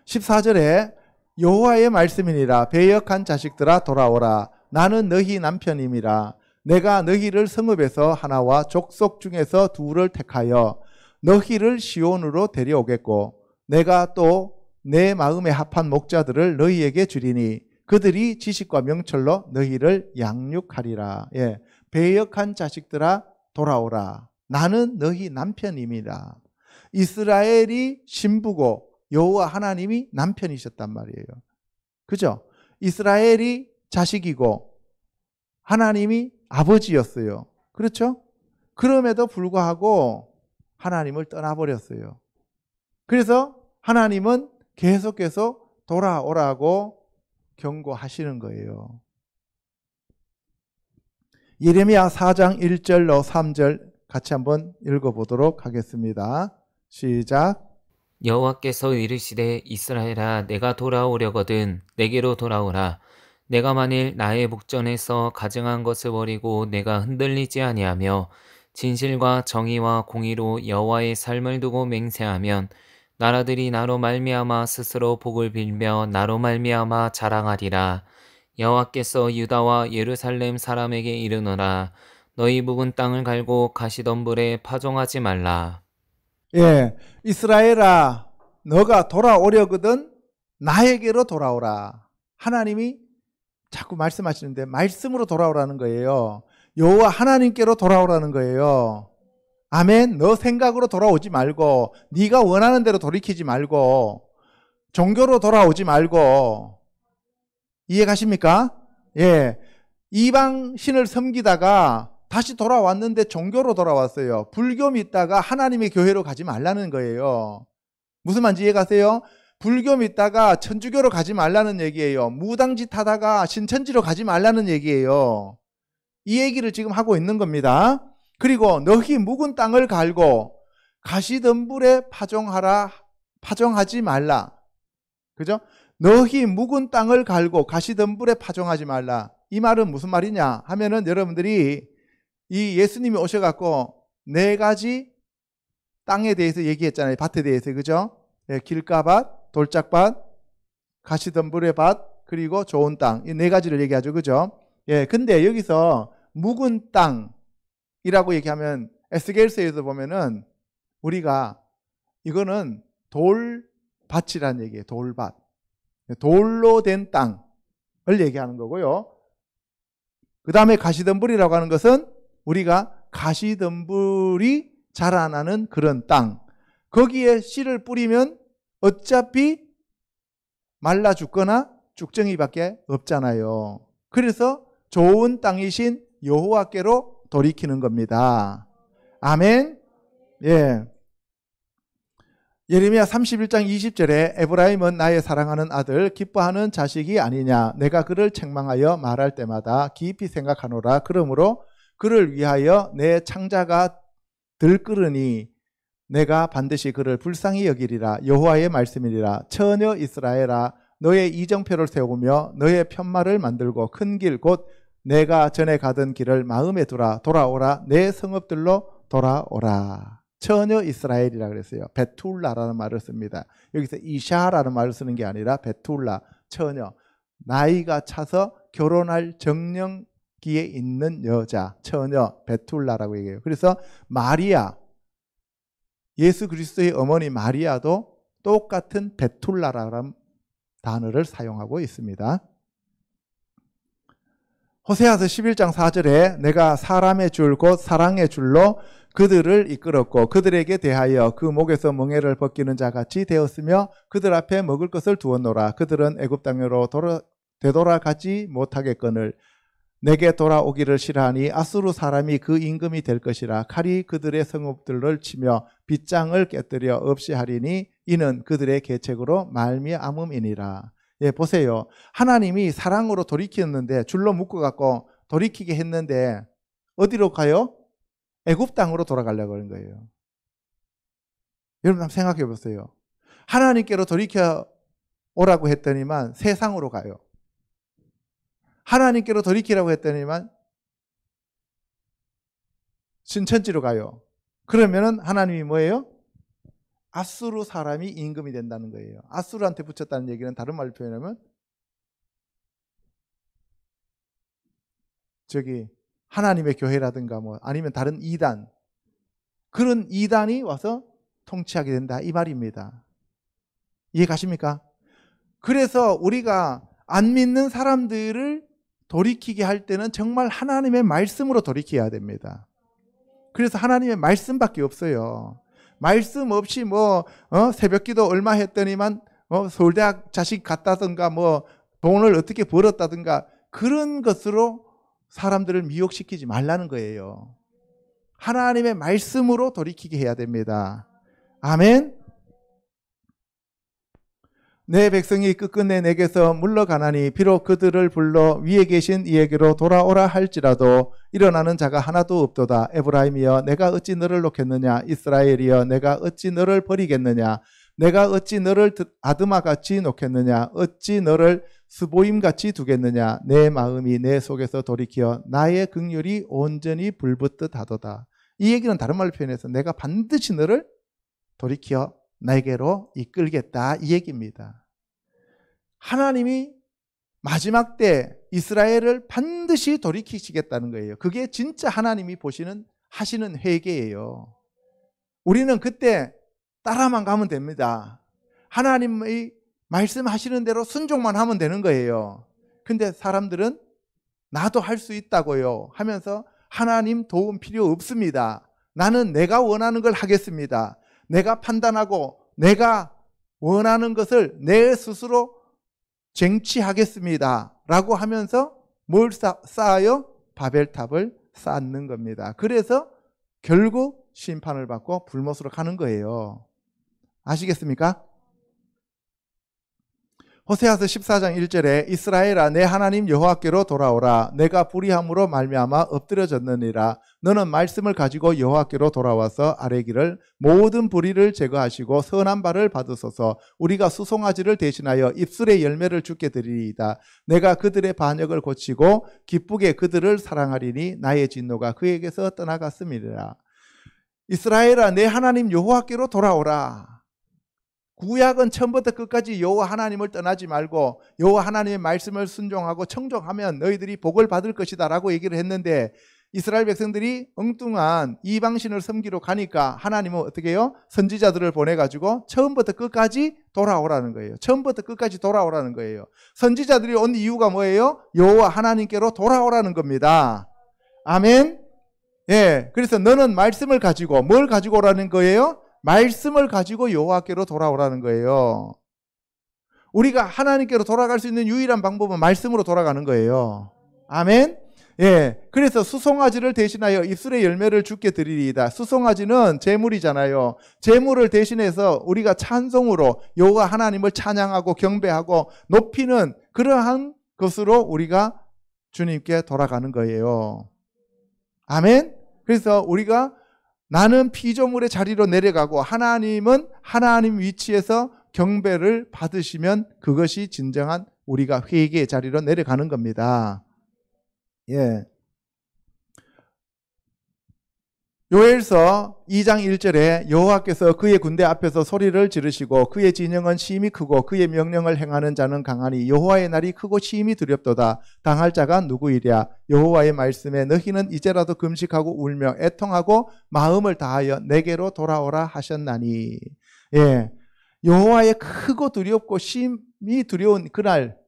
14절에 여호와의 말씀이니라. 배역한 자식들아 돌아오라. 나는 너희 남편임이라. 내가 너희를 성읍에서 하나와 족속 중에서 둘을 택하여 너희를 시온으로 데려오겠고 내가 또 내 마음에 합한 목자들을 너희에게 주리니 그들이 지식과 명철로 너희를 양육하리라. 예, 배역한 자식들아 돌아오라. 나는 너희 남편임이라. 이스라엘이 신부고 여호와 하나님이 남편이셨단 말이에요. 그죠? 이스라엘이 자식이고 하나님이 아버지였어요. 그렇죠? 그럼에도 불구하고 하나님을 떠나버렸어요. 그래서 하나님은 계속해서 돌아오라고 경고하시는 거예요. 예레미야 4장 1절로 3절 같이 한번 읽어보도록 하겠습니다. 시작. 여호와께서 이르시되 이스라엘아 내가 돌아오려거든 내게로 돌아오라. 내가 만일 나의 목전에서 가증한 것을 버리고 내가 흔들리지 아니하며 진실과 정의와 공의로 여호와의 삶을 두고 맹세하면 나라들이 나로 말미암아 스스로 복을 빌며 나로 말미암아 자랑하리라. 여호와께서 유다와 예루살렘 사람에게 이르노라. 너희 묵은 땅을 갈고 가시덤불에 파종하지 말라. 예, 이스라엘아 너가 돌아오려거든 나에게로 돌아오라. 하나님이 자꾸 말씀하시는데 말씀으로 돌아오라는 거예요. 여호와 하나님께로 돌아오라는 거예요. 아멘. 너 생각으로 돌아오지 말고 네가 원하는 대로 돌이키지 말고 종교로 돌아오지 말고. 이해 가십니까? 예, 이방 신을 섬기다가 다시 돌아왔는데 종교로 돌아왔어요. 불교 믿다가 하나님의 교회로 가지 말라는 거예요. 무슨 말인지 이해 가세요? 불교 믿다가 천주교로 가지 말라는 얘기예요. 무당짓 하다가 신천지로 가지 말라는 얘기예요. 이 얘기를 지금 하고 있는 겁니다. 그리고 너희 묵은 땅을 갈고 가시덤불에 파종하지 말라. 그죠? 너희 묵은 땅을 갈고 가시덤불에 파종하지 말라. 이 말은 무슨 말이냐 하면은 여러분들이 이 예수님이 오셔갖고 4가지 땅에 대해서 얘기했잖아요. 밭에 대해서. 그죠? 예, 길가밭, 돌짝밭, 가시덤불의 밭, 그리고 좋은 땅. 이 4가지를 얘기하죠. 그죠? 예, 근데 여기서 묵은 땅이라고 얘기하면 에스겔서에서 보면은 우리가 이거는 돌밭이라는 얘기예요. 돌밭. 돌로 된 땅을 얘기하는 거고요. 그 다음에 가시덤불이라고 하는 것은 우리가 가시덤불이 자라나는 그런 땅. 거기에 씨를 뿌리면 어차피 말라 죽거나 쭉정이밖에 없잖아요. 그래서 좋은 땅이신 여호와께로 돌이키는 겁니다. 아멘. 예. 예레미야 31장 20절에 에브라임은 나의 사랑하는 아들 기뻐하는 자식이 아니냐. 내가 그를 책망하여 말할 때마다 깊이 생각하노라. 그러므로 그를 위하여 내 창자가 들끓으니 내가 반드시 그를 불쌍히 여기리라. 여호와의 말씀이리라. 처녀 이스라엘아, 너의 이정표를 세우며 너의 편말을 만들고 큰 길 곧 내가 전에 가던 길을 마음에 두라. 돌아오라. 내 성읍들로 돌아오라. 처녀 이스라엘이라 그랬어요. 베툴라라는 말을 씁니다. 여기서 이샤라는 말을 쓰는 게 아니라 베툴라, 처녀. 나이가 차서 결혼할 정령기에 있는 여자, 처녀, 베툴라라고 얘기해요. 그래서 마리아, 예수 그리스도의 어머니 마리아도 똑같은 베툴라라는 단어를 사용하고 있습니다. 호세아서 11장 4절에 내가 사람의 줄 곧 사랑의 줄로 그들을 이끌었고 그들에게 대하여 그 목에서 멍에를 벗기는 자같이 되었으며 그들 앞에 먹을 것을 두었노라. 그들은 애굽 땅으로 되돌아가지 못하겠거늘 내게 돌아오기를 싫어하니 아수르 사람이 그 임금이 될 것이라. 칼이 그들의 성읍들을 치며 빗장을 깨뜨려 없이 하리니 이는 그들의 계책으로 말미암음이니라. 예, 보세요. 하나님이 사랑으로 돌이켰는데 줄로 묶어갖고 돌이키게 했는데 어디로 가요? 애굽 땅으로 돌아가려고 하는 거예요. 여러분 한번 생각해 보세요. 하나님께로 돌이켜 오라고 했더니만 세상으로 가요. 하나님께로 돌이키라고 했더니만 신천지로 가요. 그러면은 하나님이 뭐예요? 아수르 사람이 임금이 된다는 거예요. 아수르한테 붙였다는 얘기는 다른 말로 표현하면 하나님의 교회라든가 뭐 아니면 다른 이단, 그런 이단이 와서 통치하게 된다 이 말입니다. 이해 가십니까? 그래서 우리가 안 믿는 사람들을 돌이키게 할 때는 정말 하나님의 말씀으로 돌이켜야 됩니다. 그래서 하나님의 말씀밖에 없어요. 말씀 없이 새벽기도 얼마 했더니만 서울대학 자식 갔다든가 돈을 어떻게 벌었다든가 그런 것으로 사람들을 미혹시키지 말라는 거예요. 하나님의 말씀으로 돌이키게 해야 됩니다. 아멘. 내 백성이 끝끝내 내게서 물러가나니 비록 그들을 불러 위에 계신 이에게로 돌아오라 할지라도 일어나는 자가 하나도 없도다. 에브라임이여 내가 어찌 너를 놓겠느냐. 이스라엘이여 내가 어찌 너를 버리겠느냐. 내가 어찌 너를 아드마같이 놓겠느냐. 어찌 너를 스보임같이 두겠느냐. 내 마음이 내 속에서 돌이켜 나의 긍휼이 온전히 불붙듯 하도다. 이 얘기는 다른 말로 표현해서 내가 반드시 너를 돌이켜 나에게로 이끌겠다 이 얘기입니다. 하나님이 마지막 때 이스라엘을 반드시 돌이키시겠다는 거예요. 그게 진짜 하나님이 하시는 회개예요. 우리는 그때 따라만 가면 됩니다. 하나님의 말씀하시는 대로 순종만 하면 되는 거예요. 근데 사람들은 나도 할 수 있다고요 하면서 하나님 도움 필요 없습니다. 나는 내가 원하는 걸 하겠습니다. 내가 판단하고 내가 원하는 것을 내 스스로 쟁취하겠습니다 라고 하면서 뭘 쌓아요? 바벨탑을 쌓는 겁니다. 그래서 결국 심판을 받고 불못으로 가는 거예요. 아시겠습니까? 호세아서 14장 1절에 이스라엘아 내 하나님 여호와께로 돌아오라. 내가 불의함으로 말미암아 엎드려졌느니라. 너는 말씀을 가지고 여호와께로 돌아와서 아뢰기를 모든 불의를 제거하시고 선한 발을 받으소서. 우리가 수송아지를 대신하여 입술의 열매를 주게 드리리이다. 내가 그들의 반역을 고치고 기쁘게 그들을 사랑하리니 나의 진노가 그에게서 떠나갔음이니라. 이스라엘아 내 하나님 여호와께로 돌아오라. 구약은 처음부터 끝까지 여호와 하나님을 떠나지 말고 여호와 하나님의 말씀을 순종하고 청종하면 너희들이 복을 받을 것이다 라고 얘기를 했는데 이스라엘 백성들이 엉뚱한 이방신을 섬기러 가니까 하나님은 어떻게 해요? 선지자들을 보내가지고 처음부터 끝까지 돌아오라는 거예요. 처음부터 끝까지 돌아오라는 거예요. 선지자들이 온 이유가 뭐예요? 여호와 하나님께로 돌아오라는 겁니다. 아멘. 예, 그래서 너는 말씀을 가지고 뭘 가지고 오라는 거예요? 말씀을 가지고 여호와께로 돌아오라는 거예요. 우리가 하나님께로 돌아갈 수 있는 유일한 방법은 말씀으로 돌아가는 거예요. 아멘. 예, 그래서 수송아지를 대신하여 입술의 열매를 주께 드리리이다. 수송아지는 제물이잖아요. 제물을 대신해서 우리가 찬송으로 여호와 하나님을 찬양하고 경배하고 높이는 그러한 것으로 우리가 주님께 돌아가는 거예요. 아멘. 그래서 우리가 나는 피조물의 자리로 내려가고 하나님은 하나님 위치에서 경배를 받으시면 그것이 진정한 우리가 회개의 자리로 내려가는 겁니다. 예. 요엘서 2장 1절에 여호와께서 그의 군대 앞에서 소리를 지르시고 그의 진영은 심히 크고 그의 명령을 행하는 자는 강하니 여호와의 날이 크고 심히 두렵도다. 당할 자가 누구이랴. 여호와의 말씀에 너희는 이제라도 금식하고 울며 애통하고 마음을 다하여 내게로 돌아오라 하셨나니. 예. 여호와의 크고 두렵고 심히 두려운 그날,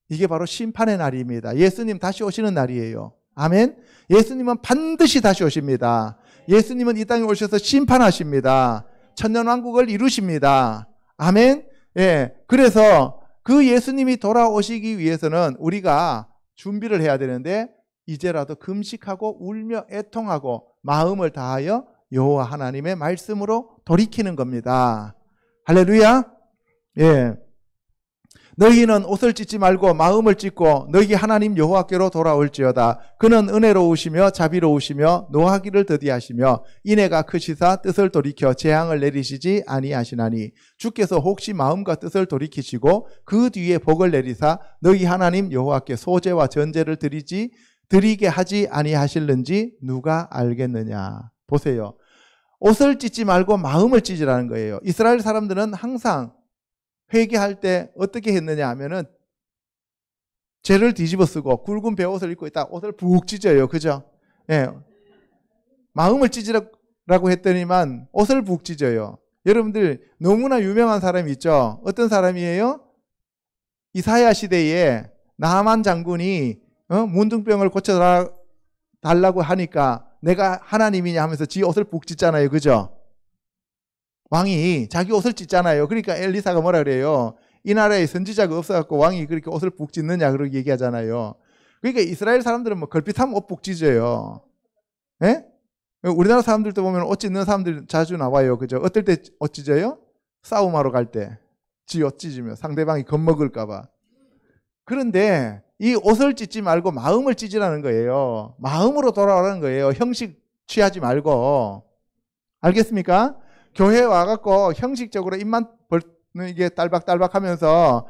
이게 바로 심판의 날입니다. 예수님 다시 오시는 날이에요. 아멘. 예수님은 반드시 다시 오십니다. 예수님은 이 땅에 오셔서 심판하십니다. 천년왕국을 이루십니다. 아멘. 예. 그래서 그 예수님이 돌아오시기 위해서는 우리가 준비를 해야 되는데 이제라도 금식하고 울며 애통하고 마음을 다하여 여호와 하나님의 말씀으로 돌이키는 겁니다. 할렐루야. 예. 너희는 옷을 찢지 말고 마음을 찢고 너희 하나님 여호와께로 돌아올지어다. 그는 은혜로우시며 자비로우시며 노하기를 더디하시며 인애가 크시사 뜻을 돌이켜 재앙을 내리시지 아니하시나니 주께서 혹시 마음과 뜻을 돌이키시고 그 뒤에 복을 내리사 너희 하나님 여호와께 소제와 전제를 드리게 하지 아니하실는지 누가 알겠느냐. 보세요. 옷을 찢지 말고 마음을 찢으라는 거예요. 이스라엘 사람들은 항상 회개할 때 어떻게 했느냐 하면은 죄를 뒤집어 쓰고 굵은 베옷을 입고 있다 옷을 푹 찢어요. 그죠? 예. 마음을 찢으라고 했더니만 옷을 푹 찢어요. 여러분들 너무나 유명한 사람이 있죠. 어떤 사람이에요? 이사야 시대에 나하만 장군이 문둥병을 고쳐달라고 하니까 내가 하나님이냐 하면서 지 옷을 푹 찢잖아요. 그죠? 왕이 자기 옷을 찢잖아요. 그러니까 엘리사가 뭐라 그래요? 이 나라에 선지자가 없어갖고 왕이 그렇게 옷을 푹 찢느냐 그렇게 얘기하잖아요. 그러니까 이스라엘 사람들은 뭐 걸핏하면 옷 푹 찢어요. 예? 우리나라 사람들도 보면 옷 찢는 사람들 자주 나와요. 그죠? 어떨 때 옷 찢어요? 싸움하러 갈 때. 지 옷 찢으면 상대방이 겁먹을까봐. 그런데 이 옷을 찢지 말고 마음을 찢으라는 거예요. 마음으로 돌아오라는 거예요. 형식 취하지 말고. 알겠습니까? 교회에 와갖고 형식적으로 입만 이게 딸박딸박 하면서,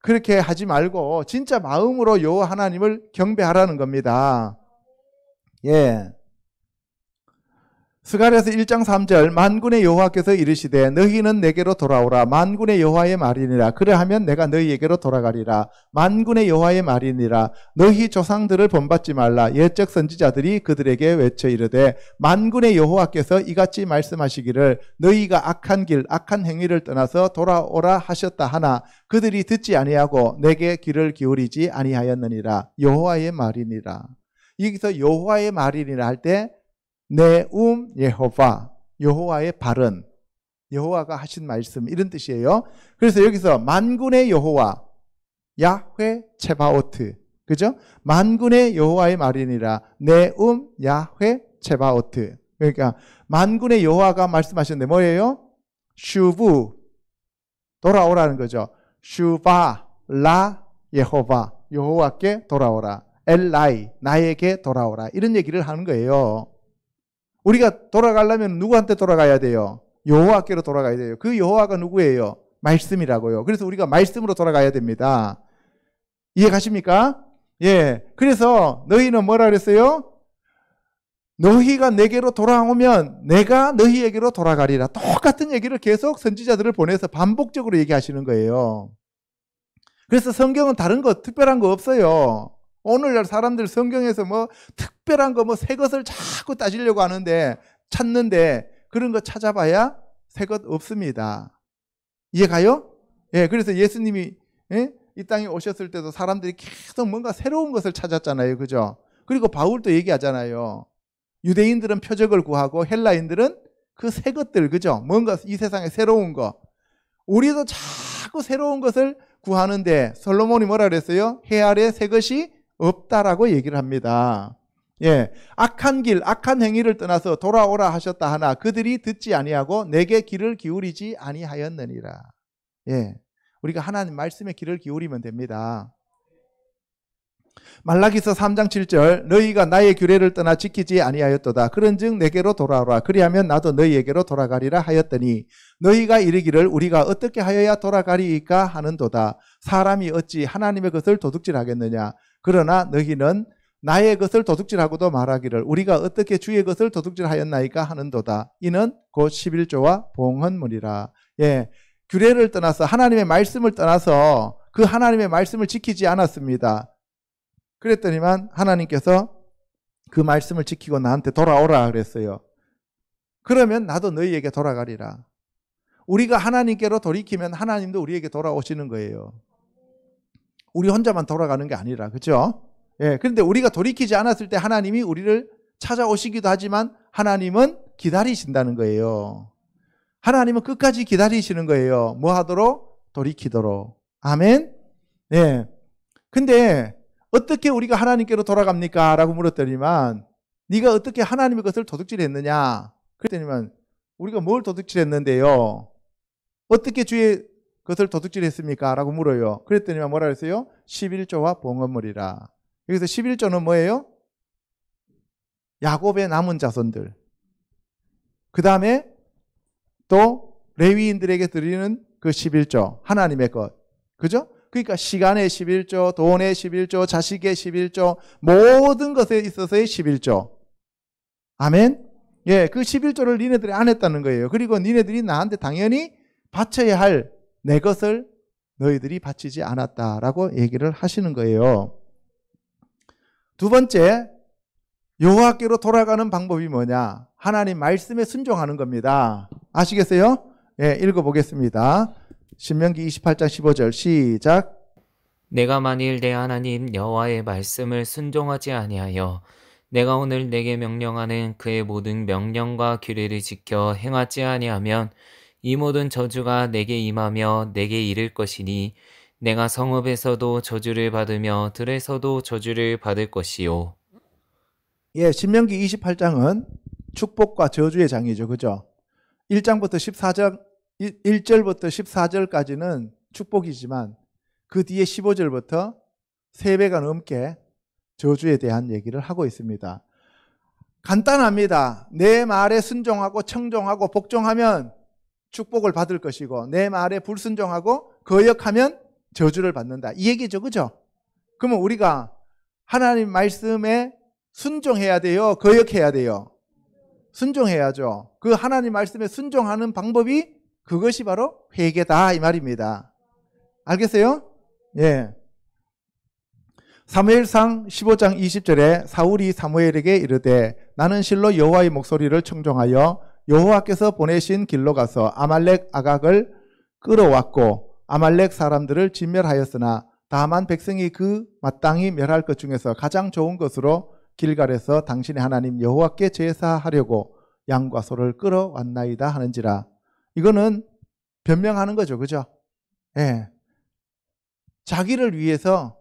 그렇게 하지 말고, 진짜 마음으로 여호와 하나님을 경배하라는 겁니다. 예. 스가랴서 1장 3절 만군의 여호와께서 이르시되 너희는 내게로 돌아오라. 만군의 여호와의 말이니라. 그래하면 내가 너희에게로 돌아가리라. 만군의 여호와의 말이니라. 너희 조상들을 본받지 말라. 옛적 선지자들이 그들에게 외쳐 이르되 만군의 여호와께서 이같이 말씀하시기를 너희가 악한 길 악한 행위를 떠나서 돌아오라 하셨다 하나 그들이 듣지 아니하고 내게 귀를 기울이지 아니하였느니라. 여호와의 말이니라. 여기서 여호와의 말이니라 할 때 여호와, 여호와의 발언, 여호와가 하신 말씀 이런 뜻이에요. 그래서 여기서 만군의 여호와, 야훼 체바오트, 그죠? 만군의 여호와의 말이니라. 야훼 체바오트. 그러니까 만군의 여호와가 말씀하셨는데 뭐예요? 슈브, 돌아오라는 거죠. 슈바 라 여호와, 여호와께 돌아오라. 엘라이, 나에게 돌아오라. 이런 얘기를 하는 거예요. 우리가 돌아가려면 누구한테 돌아가야 돼요? 여호와께로 돌아가야 돼요. 그 여호와가 누구예요? 말씀이라고요. 그래서 우리가 말씀으로 돌아가야 됩니다. 이해 가십니까? 예. 그래서 너희는 뭐라 그랬어요? 너희가 내게로 돌아오면 내가 너희에게로 돌아가리라. 똑같은 얘기를 계속 선지자들을 보내서 반복적으로 얘기하시는 거예요. 그래서 성경은 다른 거 특별한 거 없어요. 오늘날 사람들 성경에서 뭐 특별한 거 뭐 새 것을 자꾸 따지려고 하는데 찾는데 그런 거 찾아봐야 새 것 없습니다. 이해가요? 예, 그래서 예수님이 이 땅에 오셨을 때도 사람들이 계속 뭔가 새로운 것을 찾았잖아요. 그죠? 그리고 바울도 얘기하잖아요. 유대인들은 표적을 구하고 헬라인들은 그 새 것들, 그죠? 뭔가 이 세상에 새로운 거. 우리도 자꾸 새로운 것을 구하는데 솔로몬이 뭐라 그랬어요? 해 아래 새 것이 없다라고 얘기를 합니다. 예, 악한 길, 악한 행위를 떠나서 돌아오라 하셨다 하나 그들이 듣지 아니하고 내게 귀를 기울이지 아니하였느니라. 예, 우리가 하나님 말씀에 귀를 기울이면 됩니다. 말라기서 3장 7절 너희가 나의 규례를 떠나 지키지 아니하였도다. 그런즉 내게로 돌아오라. 그리하면 나도 너희에게로 돌아가리라 하였더니 너희가 이르기를 우리가 어떻게 하여야 돌아가리이까 하는도다. 사람이 어찌 하나님의 것을 도둑질하겠느냐. 그러나 너희는 나의 것을 도둑질하고도 말하기를 우리가 어떻게 주의 것을 도둑질하였나이까 하는도다. 이는 곧 11조와 봉헌물이라. 예, 규례를 떠나서 하나님의 말씀을 떠나서 그 하나님의 말씀을 지키지 않았습니다. 그랬더니만 하나님께서 그 말씀을 지키고 나한테 돌아오라 그랬어요. 그러면 나도 너희에게 돌아가리라. 우리가 하나님께로 돌이키면 하나님도 우리에게 돌아오시는 거예요. 우리 혼자만 돌아가는 게 아니라, 그렇죠? 예, 그런데 우리가 돌이키지 않았을 때 하나님이 우리를 찾아오시기도 하지만 하나님은 기다리신다는 거예요. 하나님은 끝까지 기다리시는 거예요. 뭐 하도록? 돌이키도록. 아멘? 예. 근데 어떻게 우리가 하나님께로 돌아갑니까? 라고 물었더니만 네가 어떻게 하나님의 것을 도둑질했느냐? 그랬더니만 우리가 뭘 도둑질했는데요? 어떻게 주의 것을 도둑질했습니까? 라고 물어요. 그랬더니만 뭐라 그랬어요? 11조와 봉헌물이라. 여기서 11조는 뭐예요? 야곱의 남은 자손들. 그 다음에 또 레위인들에게 드리는 그 11조, 하나님의 것. 그죠? 그러니까 시간의 11조, 돈의 11조, 자식의 11조, 모든 것에 있어서의 11조. 아멘? 예, 그 11조를 니네들이 안 했다는 거예요. 그리고 니네들이 나한테 당연히 바쳐야 할 내 것을 너희들이 바치지 않았다라고 얘기를 하시는 거예요. 두 번째, 여호와께로 돌아가는 방법이 뭐냐? 하나님 말씀에 순종하는 겁니다. 아시겠어요? 예, 읽어보겠습니다. 신명기 28장 15절 시작. 내가 만일 내 하나님 여호와의 말씀을 순종하지 아니하여 내가 오늘 내게 명령하는 그의 모든 명령과 규례를 지켜 행하지 아니하면 이 모든 저주가 내게 임하며 내게 이를 것이니 내가 성읍에서도 저주를 받으며 들에서도 저주를 받을 것이요. 예, 신명기 28장은 축복과 저주의 장이죠. 그죠? 1장부터 14절 1절부터 14절까지는 축복이지만 그 뒤에 15절부터 3배가 넘게 저주에 대한 얘기를 하고 있습니다. 간단합니다. 내 말에 순종하고 청종하고 복종하면 축복을 받을 것이고 내 말에 불순종하고 거역하면 저주를 받는다. 이 얘기죠. 그죠? 그러면 우리가 하나님 말씀에 순종해야 돼요? 거역해야 돼요? 순종해야죠. 그 하나님 말씀에 순종하는 방법이 그것이 바로 회개다 이 말입니다. 알겠어요? 예. 사무엘상 15장 20절에 사울이 사무엘에게 이르되 나는 실로 여호와의 목소리를 청종하여 여호와께서 보내신 길로 가서 아말렉 아각을 끌어왔고 아말렉 사람들을 진멸하였으나 다만 백성이 그 마땅히 멸할 것 중에서 가장 좋은 것으로 길갈에서 당신의 하나님 여호와께 제사하려고 양과 소를 끌어왔나이다 하는지라. 이거는 변명하는 거죠. 그죠? 예. 자기를 위해서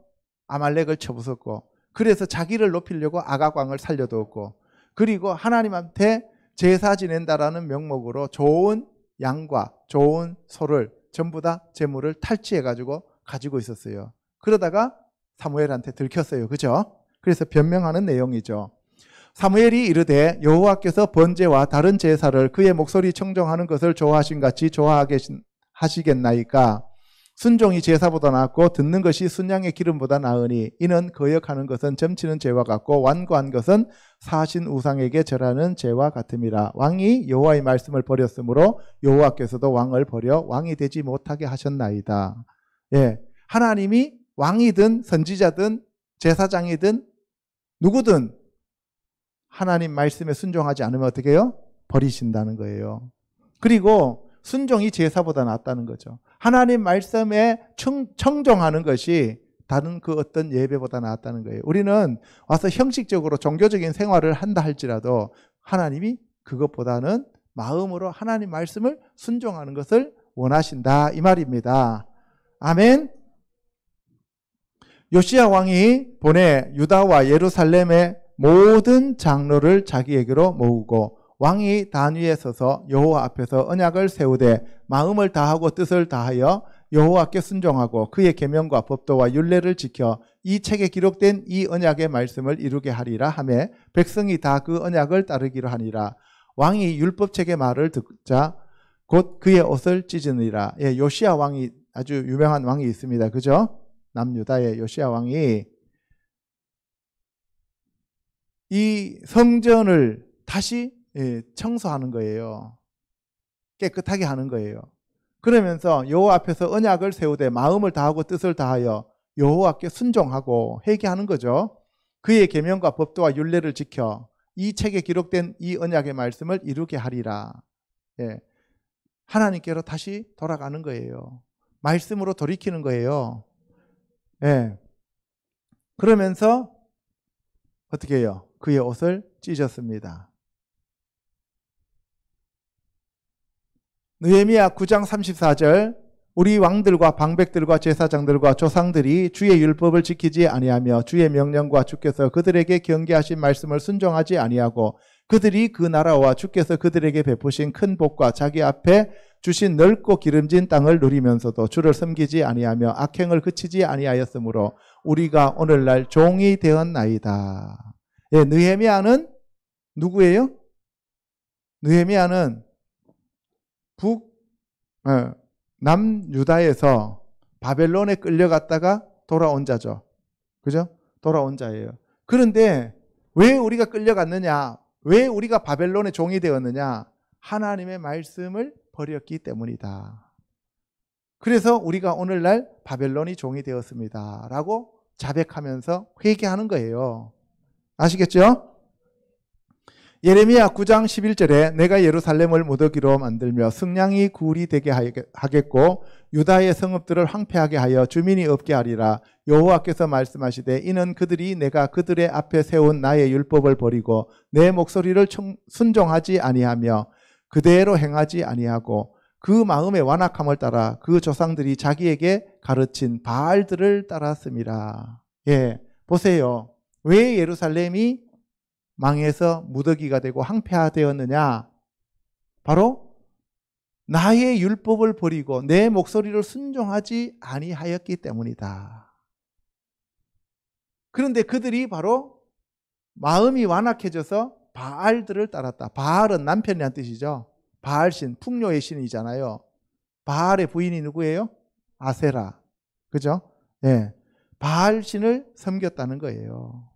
아말렉을 쳐부쉈고 그래서 자기를 높이려고 아각 왕을 살려두었고 그리고 하나님한테 제사 지낸다라는 명목으로 좋은 양과 좋은 소를 전부 다 제물을 탈취해가지고 가지고 있었어요. 그러다가 사무엘한테 들켰어요. 그죠? 그래서 변명하는 내용이죠. 사무엘이 이르되 여호와께서 번제와 다른 제사를 그의 목소리 청종하는 것을 좋아하신 같이 좋아하시겠나이까? 순종이 제사보다 낫고 듣는 것이 순양의 기름보다 나으니 이는 거역하는 것은 점치는 죄와 같고 완고한 것은 사신 우상에게 절하는 죄와 같음이라. 왕이 여호와의 말씀을 버렸으므로 여호와께서도 왕을 버려 왕이 되지 못하게 하셨나이다. 예, 하나님이 왕이든 선지자든 제사장이든 누구든 하나님 말씀에 순종하지 않으면 어떻게 해요? 버리신다는 거예요. 그리고 순종이 제사보다 낫다는 거죠. 하나님 말씀에 청종하는 것이 다른 그 어떤 예배보다 낫다는 거예요. 우리는 와서 형식적으로 종교적인 생활을 한다 할지라도 하나님이 그것보다는 마음으로 하나님 말씀을 순종하는 것을 원하신다 이 말입니다. 아멘. 요시야 왕이 보내 유다와 예루살렘의 모든 장로를 자기에게로 모으고 왕이 단위에 서서 여호와 앞에서 언약을 세우되 마음을 다하고 뜻을 다하여 여호와께 순종하고 그의 계명과 법도와 율례를 지켜 이 책에 기록된 이 언약의 말씀을 이루게 하리라 하며 백성이 다 그 언약을 따르기로 하니라. 왕이 율법책의 말을 듣자 곧 그의 옷을 찢으니라. 예, 요시야 왕이 아주 유명한 왕이 있습니다. 그죠? 남유다의 요시야 왕이 이 성전을 다시 청소하는 거예요. 깨끗하게 하는 거예요. 그러면서 여호와 앞에서 언약을 세우되 마음을 다하고 뜻을 다하여 여호와께 순종하고 회개하는 거죠. 그의 계명과 법도와 율례를 지켜 이 책에 기록된 이 언약의 말씀을 이루게 하리라. 예. 하나님께로 다시 돌아가는 거예요. 말씀으로 돌이키는 거예요. 예. 그러면서 어떻게 해요? 그의 옷을 찢었습니다. 느헤미야 9장 34절 우리 왕들과 방백들과 제사장들과 조상들이 주의 율법을 지키지 아니하며 주의 명령과 주께서 그들에게 경계하신 말씀을 순종하지 아니하고 그들이 그 나라와 주께서 그들에게 베푸신 큰 복과 자기 앞에 주신 넓고 기름진 땅을 누리면서도 주를 섬기지 아니하며 악행을 그치지 아니하였으므로 우리가 오늘날 종이 되었나이다. 예, 느헤미야는 누구예요? 느헤미야는 남유다에서 바벨론에 끌려갔다가 돌아온 자죠. 그죠? 돌아온 자예요. 그런데 왜 우리가 끌려갔느냐? 왜 우리가 바벨론의 종이 되었느냐? 하나님의 말씀을 버렸기 때문이다. 그래서 우리가 오늘날 바벨론이 종이 되었습니다. 라고 자백하면서 회개하는 거예요. 아시겠죠? 예레미야 9장 11절에 내가 예루살렘을 무더기로 만들며 승냥이 굴이 되게 하겠고 유다의 성읍들을 황폐하게 하여 주민이 없게 하리라. 여호와께서 말씀하시되 이는 그들이 내가 그들의 앞에 세운 나의 율법을 버리고 내 목소리를 순종하지 아니하며 그대로 행하지 아니하고 그 마음의 완악함을 따라 그 조상들이 자기에게 가르친 바알들을 따랐음이라. 예, 보세요. 왜 예루살렘이 망해서 무더기가 되고 황폐화되었느냐? 바로 나의 율법을 버리고 내 목소리를 순종하지 아니하였기 때문이다. 그런데 그들이 바로 마음이 완악해져서 바알들을 따랐다. 바알은 남편이란 뜻이죠. 바알신, 풍요의 신이잖아요. 바알의 부인이 누구예요? 아세라. 그죠? 예. 바알신을 섬겼다는 거예요.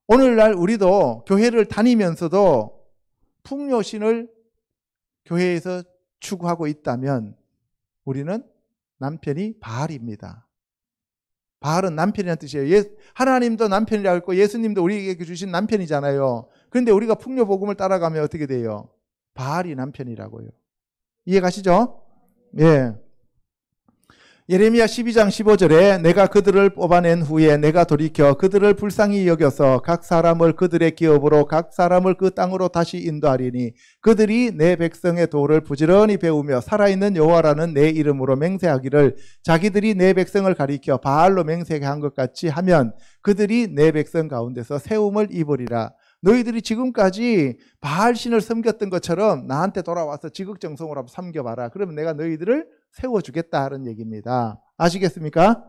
오늘날 우리도 교회를 다니면서도 풍요신을 교회에서 추구하고 있다면 우리는 남편이 바알입니다. 바알은 남편이라는 뜻이에요. 하나님도 남편이라고 했고 예수님도 우리에게 주신 남편이잖아요. 그런데 우리가 풍요복음을 따라가면 어떻게 돼요? 바알이 남편이라고요. 이해가시죠? 예. 예레미야 12장 15절에 내가 그들을 뽑아낸 후에 내가 돌이켜 그들을 불쌍히 여겨서 각 사람을 그들의 기업으로 각 사람을 그 땅으로 다시 인도하리니 그들이 내 백성의 도를 부지런히 배우며 살아있는 여호와라는 내 이름으로 맹세하기를 자기들이 내 백성을 가리켜 바알로 맹세한 것 같이 하면 그들이 내 백성 가운데서 세움을 입으리라. 너희들이 지금까지 바알신을 섬겼던 것처럼 나한테 돌아와서 지극정성으로 한번 섬겨봐라. 그러면 내가 너희들을 세워주겠다는 얘기입니다. 아시겠습니까?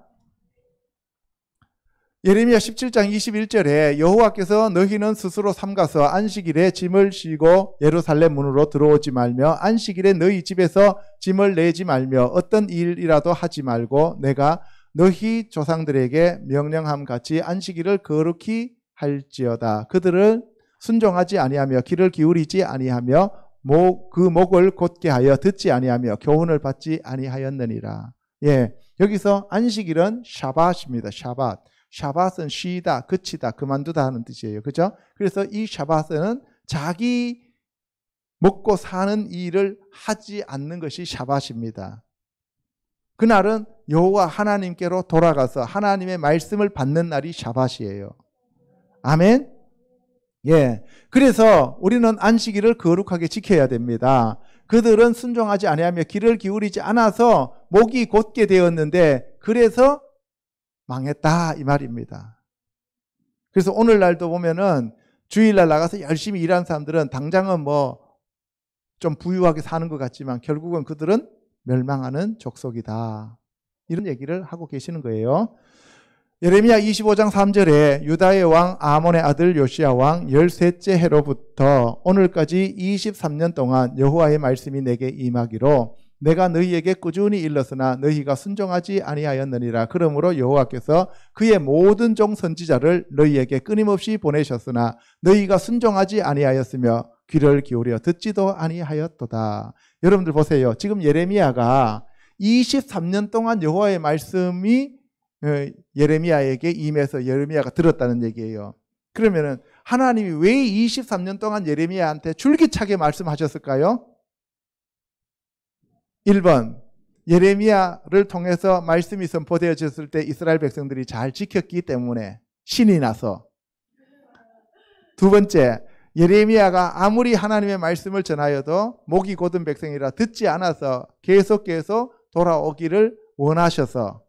예레미야 17장 21절에 여호와께서 너희는 스스로 삼가서 안식일에 짐을 싣고 예루살렘 문으로 들어오지 말며 안식일에 너희 집에서 짐을 내지 말며 어떤 일이라도 하지 말고 내가 너희 조상들에게 명령함 같이 안식일을 거룩히 할지어다. 그들을 순종하지 아니하며 귀를 기울이지 아니하며 그 목을 곧게 하여 듣지 아니하며 교훈을 받지 아니하였느니라. 예, 여기서 안식일은 샤밧입니다. 샤밧. 샤밧은 쉬다, 그치다, 그만두다 하는 뜻이에요. 그죠? 그래서 이 샤밧은 자기 먹고 사는 일을 하지 않는 것이 샤밧입니다. 그날은 여호와 하나님께로 돌아가서 하나님의 말씀을 받는 날이 샤밧이에요. 아멘. 예. 그래서 우리는 안식일을 거룩하게 지켜야 됩니다. 그들은 순종하지 아니하며 귀를 기울이지 않아서 목이 곧게 되었는데 그래서 망했다 이 말입니다. 그래서 오늘날도 보면은 주일날 나가서 열심히 일하는 사람들은 당장은 뭐 좀 부유하게 사는 것 같지만 결국은 그들은 멸망하는 족속이다. 이런 얘기를 하고 계시는 거예요. 예레미야 25장 3절에 유다의 왕 아몬의 아들 요시야 왕 13째 해로부터 오늘까지 23년 동안 여호와의 말씀이 내게 임하기로 내가 너희에게 꾸준히 일렀으나 너희가 순종하지 아니하였느니라. 그러므로 여호와께서 그의 모든 종 선지자를 너희에게 끊임없이 보내셨으나 너희가 순종하지 아니하였으며 귀를 기울여 듣지도 아니하였도다. 여러분들 보세요. 지금 예레미야가 23년 동안 여호와의 말씀이 예레미야에게 임해서 예레미야가 들었다는 얘기예요. 그러면은 하나님이 왜 23년 동안 예레미야한테 줄기차게 말씀하셨을까요? 1번, 예레미야를 통해서 말씀이 선포되어졌을 때 이스라엘 백성들이 잘 지켰기 때문에 신이 나서. 두 번째, 예레미야가 아무리 하나님의 말씀을 전하여도 목이 곧은 백성이라 듣지 않아서 계속 돌아오기를 원하셔서.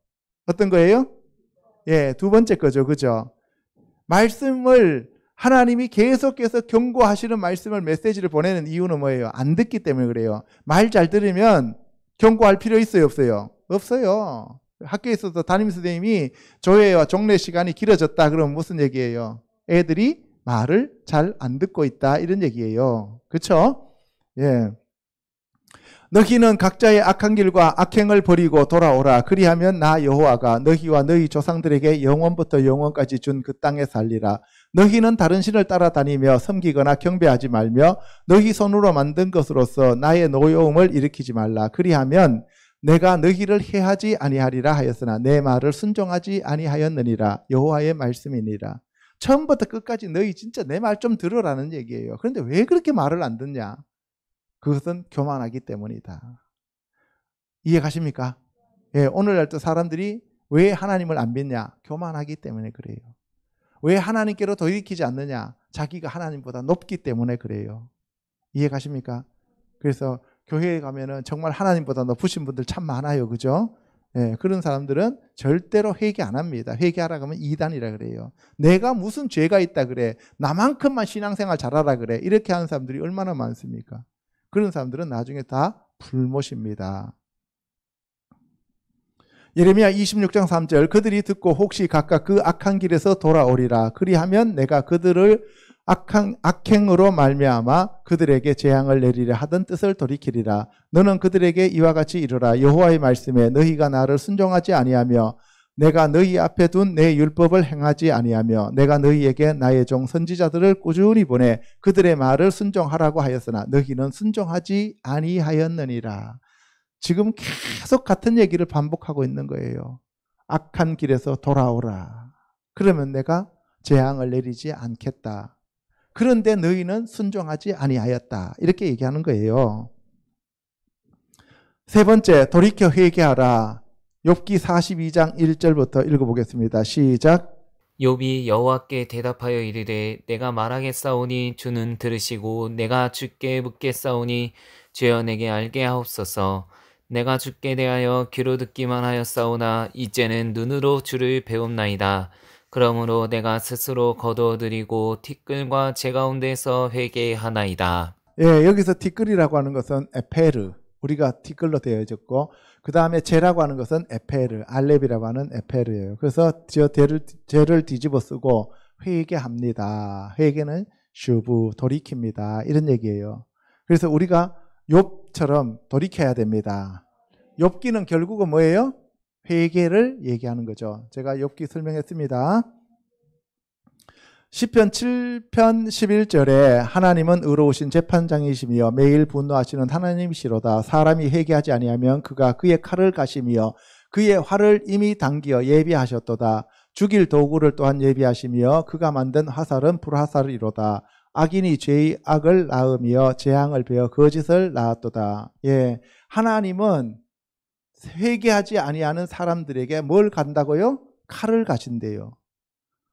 어떤 거예요? 예, 두 번째 거죠. 그죠? 말씀을 하나님이 계속해서 경고하시는 말씀을 메시지를 보내는 이유는 뭐예요? 안 듣기 때문에 그래요. 말 잘 들으면 경고할 필요 있어요? 없어요? 없어요. 학교에서도 담임 선생님이 조회와 종례 시간이 길어졌다 그러면 무슨 얘기예요? 애들이 말을 잘 안 듣고 있다 이런 얘기예요. 그렇죠? 예. 너희는 각자의 악한 길과 악행을 버리고 돌아오라. 그리하면 나 여호와가 너희와 너희 조상들에게 영원부터 영원까지 준 그 땅에 살리라. 너희는 다른 신을 따라다니며 섬기거나 경배하지 말며 너희 손으로 만든 것으로서 나의 노여움을 일으키지 말라. 그리하면 내가 너희를 해하지 아니하리라 하였으나 내 말을 순종하지 아니하였느니라. 여호와의 말씀이니라. 처음부터 끝까지 너희 진짜 내 말 좀 들으라는 얘기예요. 그런데 왜 그렇게 말을 안 듣냐? 그것은 교만하기 때문이다. 이해 가십니까? 예, 오늘날도 사람들이 왜 하나님을 안 믿냐? 교만하기 때문에 그래요. 왜 하나님께로 돌이키지 않느냐? 자기가 하나님보다 높기 때문에 그래요. 이해 가십니까? 그래서 교회에 가면은 정말 하나님보다 높으신 분들 참 많아요. 그죠? 예, 그런 사람들은 절대로 회개 안 합니다. 회개하라고 하면 이단이라 그래요. 내가 무슨 죄가 있다 그래. 나만큼만 신앙생활 잘하라 그래. 이렇게 하는 사람들이 얼마나 많습니까? 그런 사람들은 나중에 다 불못입니다. 예레미야 26장 3절 그들이 듣고 혹시 각각 그 악한 길에서 돌아오리라. 그리하면 내가 그들을 악행으로 말미암아 그들에게 재앙을 내리려 하던 뜻을 돌이키리라. 너는 그들에게 이와 같이 이르라. 여호와의 말씀에 너희가 나를 순종하지 아니하며 내가 너희 앞에 둔 내 율법을 행하지 아니하며 내가 너희에게 나의 종 선지자들을 꾸준히 보내 그들의 말을 순종하라고 하였으나 너희는 순종하지 아니하였느니라. 지금 계속 같은 얘기를 반복하고 있는 거예요. 악한 길에서 돌아오라. 그러면 내가 재앙을 내리지 않겠다. 그런데 너희는 순종하지 아니하였다. 이렇게 얘기하는 거예요. 세 번째, 돌이켜 회개하라. 욥기 42장 1절부터 읽어보겠습니다. 시작. 욥이 여호와께 대답하여 이르되 내가 말하겠사오니 주는 들으시고 내가 주께 묻겠사오니 주여 내게 알게 하옵소서. 내가 주께 대하여 귀로 듣기만 하였사오나 이제는 눈으로 주를 배웁나이다. 그러므로 내가 스스로 거두어드리고 티끌과 제 가운데서 회개하나이다. 예, 여기서 티끌이라고 하는 것은 에페르, 우리가 티끌로 되어졌고 그 다음에 제라고 하는 것은 에페르, 알렙이라고 하는 에페르예요. 그래서 죄를 뒤집어 쓰고 회개합니다. 회개는 슈브, 돌이킵니다. 이런 얘기예요. 그래서 우리가 욥처럼 돌이켜야 됩니다. 욥기는 결국은 뭐예요? 회개를 얘기하는 거죠. 제가 욥기 설명했습니다. 시편 7편 11절에 하나님은 의로우신 재판장이시며 매일 분노하시는 하나님이시로다. 사람이 회개하지 아니하면 그가 그의 칼을 가시며 그의 활을 이미 당기어 예비하셨도다. 죽일 도구를 또한 예비하시며 그가 만든 화살은 불화살이로다. 악인이 죄의 악을 낳으며 재앙을 베어 거짓을 낳았도다. 예, 하나님은 회개하지 아니하는 사람들에게 뭘 간다고요? 칼을 가신대요.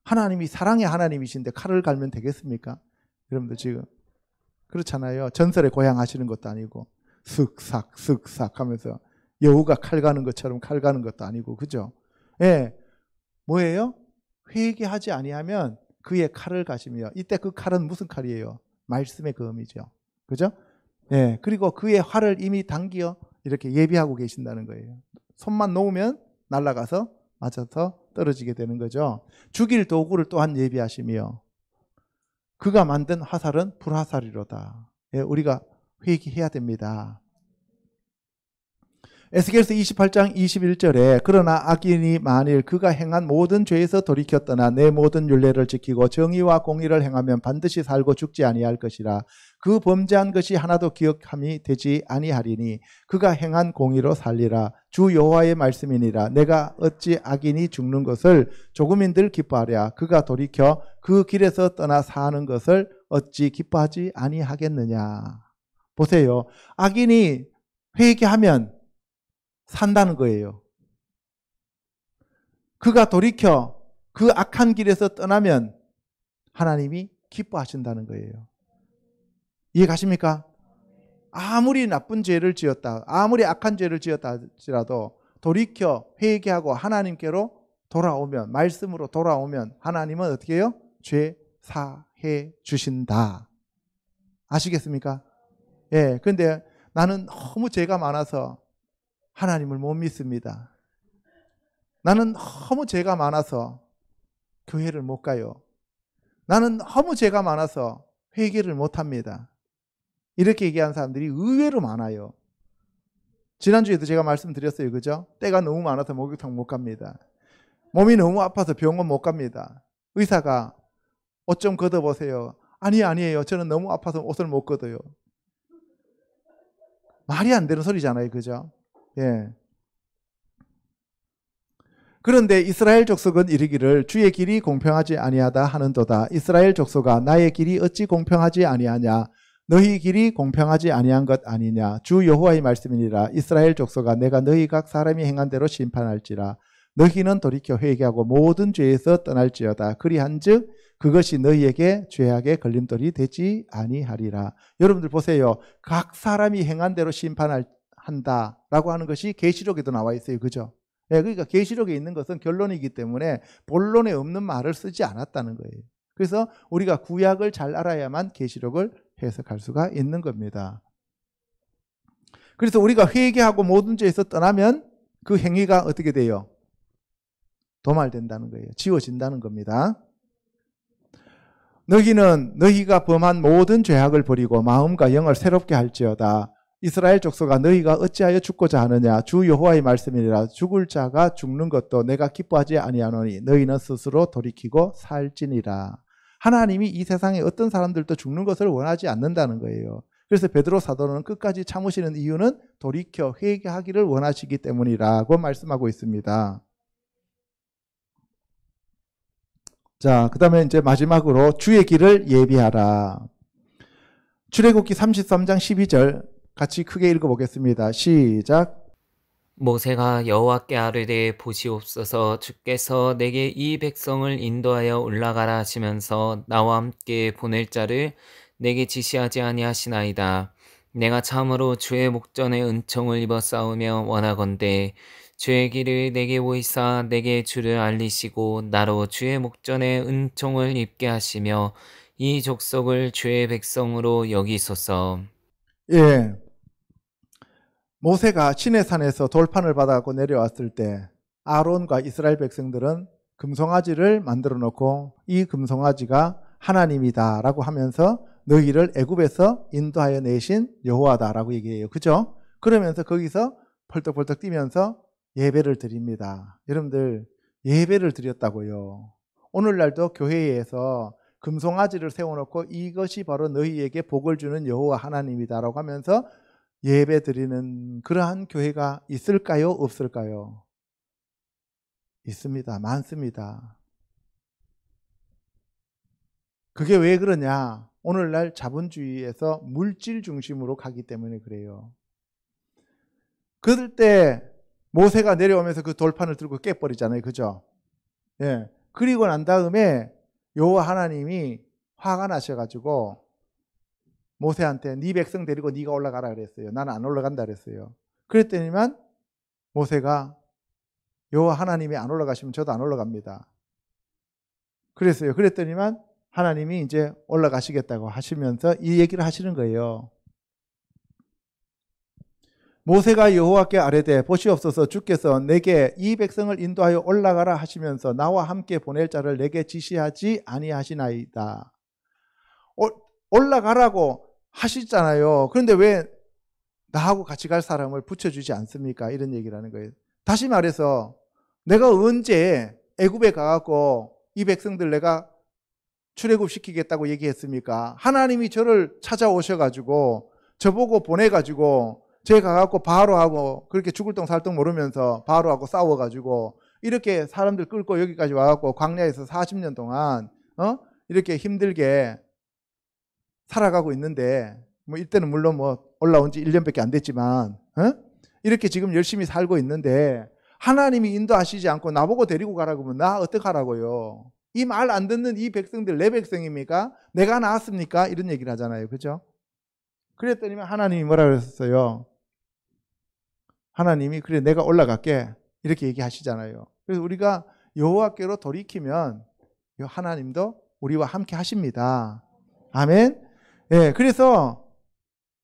하나님이 사랑의 하나님이신데 칼을 갈면 되겠습니까? 여러분들 지금 그렇잖아요. 전설에 고향 하시는 것도 아니고 슥삭 슥삭 하면서 여우가 칼 가는 것처럼 칼 가는 것도 아니고, 그죠? 예, 뭐예요? 회개하지 아니하면 그의 칼을 가시며, 이때 그 칼은 무슨 칼이에요? 말씀의 검이죠. 그죠? 예, 그리고 그의 활을 이미 당기어 이렇게 예비하고 계신다는 거예요. 손만 놓으면 날아가서 맞아서 떨어지게 되는 거죠. 죽일 도구를 또한 예비하시며 그가 만든 화살은 불화살이로다. 예, 우리가 회개해야 됩니다. 에스겔서 28장 21절에 그러나 악인이 만일 그가 행한 모든 죄에서 돌이켜 떠나 내 모든 율례를 지키고 정의와 공의를 행하면 반드시 살고 죽지 아니할 것이라. 그 범죄한 것이 하나도 기억함이 되지 아니하리니 그가 행한 공의로 살리라. 주 여호와의 말씀이니라. 내가 어찌 악인이 죽는 것을 조금인들 기뻐하랴. 그가 돌이켜 그 길에서 떠나 사는 것을 어찌 기뻐하지 아니하겠느냐. 보세요. 악인이 회개하면 산다는 거예요. 그가 돌이켜 그 악한 길에서 떠나면 하나님이 기뻐하신다는 거예요. 이해 가십니까? 아무리 나쁜 죄를 지었다, 아무리 악한 죄를 지었다 할지라도 돌이켜 회개하고 하나님께로 돌아오면, 말씀으로 돌아오면 하나님은 어떻게 해요? 죄 사해 주신다. 아시겠습니까? 예, 근데 나는 너무 죄가 많아서 하나님을 못 믿습니다. 나는 너무 죄가 많아서 교회를 못 가요. 나는 너무 죄가 많아서 회개를 못 합니다. 이렇게 얘기하는 사람들이 의외로 많아요. 지난주에도 제가 말씀드렸어요. 그죠? 때가 너무 많아서 목욕탕 못 갑니다. 몸이 너무 아파서 병원 못 갑니다. 의사가 옷 좀 걷어보세요. 아니에요. 저는 너무 아파서 옷을 못 걷어요. 말이 안 되는 소리잖아요. 그죠? 예. 그런데 이스라엘 족속은 이르기를 주의 길이 공평하지 아니하다 하는도다. 이스라엘 족속아 나의 길이 어찌 공평하지 아니하냐. 너희 길이 공평하지 아니한 것 아니냐. 주 여호와의 말씀이니라. 이스라엘 족속아 내가 너희 각 사람이 행한 대로 심판할지라. 너희는 돌이켜 회개하고 모든 죄에서 떠날지어다. 그리한즉 그것이 너희에게 죄악의 걸림돌이 되지 아니하리라. 여러분들 보세요. 각 사람이 행한 대로 심판한다라고 하는 것이 계시록에도 나와 있어요. 그죠? 예, 그러니까 계시록에 있는 것은 결론이기 때문에 본론에 없는 말을 쓰지 않았다는 거예요. 그래서 우리가 구약을 잘 알아야만 계시록을 해석할 수가 있는 겁니다. 그래서 우리가 회개하고 모든 죄에서 떠나면 그 행위가 어떻게 돼요? 도말된다는 거예요. 지워진다는 겁니다. 너희는 너희가 범한 모든 죄악을 버리고 마음과 영을 새롭게 할지어다. 이스라엘 족속아 너희가 어찌하여 죽고자 하느냐. 주 여호와의 말씀이니라. 죽을 자가 죽는 것도 내가 기뻐하지 아니하노니 너희는 스스로 돌이키고 살지니라. 하나님이 이 세상에 어떤 사람들도 죽는 것을 원하지 않는다는 거예요. 그래서 베드로 사도는 끝까지 참으시는 이유는 돌이켜 회개하기를 원하시기 때문이라고 말씀하고 있습니다. 자, 그 다음에 이제 마지막으로 주의 길을 예비하라. 출애굽기 33장 12절 같이 크게 읽어보겠습니다. 시작. 모세가 여호와께 아뢰되 보시옵소서 주께서 내게 이 백성을 인도하여 올라가라 하시면서 나와 함께 보낼 자를 내게 지시하지 아니하시나이다. 내가 참으로 주의 목전에 은총을 입어 싸우며 원하건대 주의 길을 내게 보이사 내게 주를 알리시고 나로 주의 목전에 은총을 입게 하시며 이 족속을 주의 백성으로 여기소서. 예. 모세가 시내산에서 돌판을 받아갖고 내려왔을 때 아론과 이스라엘 백성들은 금송아지를 만들어 놓고 이 금송아지가 하나님이다라고 하면서 너희를 애굽에서 인도하여 내신 여호와다라고 얘기해요. 그죠? 그러면서 거기서 펄떡펄떡 뛰면서 예배를 드립니다. 여러분들 예배를 드렸다고요. 오늘날도 교회에서 금송아지를 세워놓고 이것이 바로 너희에게 복을 주는 여호와 하나님이다라고 하면서 예배 드리는 그러한 교회가 있을까요? 없을까요? 있습니다. 많습니다. 그게 왜 그러냐? 오늘날 자본주의에서 물질 중심으로 가기 때문에 그래요. 그럴 때 모세가 내려오면서 그 돌판을 들고 깨버리잖아요. 그죠? 예. 그리고 난 다음에 여호와 하나님이 화가 나셔가지고 모세한테 네 백성 데리고 네가 올라가라 그랬어요. 나는 안 올라간다 그랬어요. 그랬더니만 모세가 여호와 하나님이 안 올라가시면 저도 안 올라갑니다. 그랬어요. 그랬더니만 하나님이 이제 올라가시겠다고 하시면서 이 얘기를 하시는 거예요. 모세가 여호와께 아뢰되 보시옵소서 주께서 내게 이 백성을 인도하여 올라가라 하시면서 나와 함께 보낼 자를 내게 지시하지 아니하시나이다. 올라가라고 하시잖아요. 그런데 왜 나하고 같이 갈 사람을 붙여주지 않습니까? 이런 얘기를 하는 거예요. 다시 말해서 내가 언제 애굽에 가갖고 이 백성들 내가 출애굽시키겠다고 얘기했습니까? 하나님이 저를 찾아오셔가지고 저보고 보내가지고 제가 가갖고 바로하고 그렇게 죽을 똥 살 똥 모르면서 바로하고 싸워가지고 이렇게 사람들 끌고 여기까지 와갖고 광야에서 40년 동안 이렇게 힘들게 살아가고 있는데 뭐 이때는 물론 뭐 올라온 지 1년밖에 안 됐지만 이렇게 지금 열심히 살고 있는데 하나님이 인도하시지 않고 나보고 데리고 가라고 하면 나 어떡하라고요? 이 말 안 듣는 이 백성들 내 백성입니까? 내가 나았습니까? 이런 얘기를 하잖아요. 그죠? 그랬더니 하나님이 뭐라 그랬어요? 하나님이 그래 내가 올라갈게 이렇게 얘기하시잖아요. 그래서 우리가 여호와께로 돌이키면 하나님도 우리와 함께 하십니다. 아멘. 예, 그래서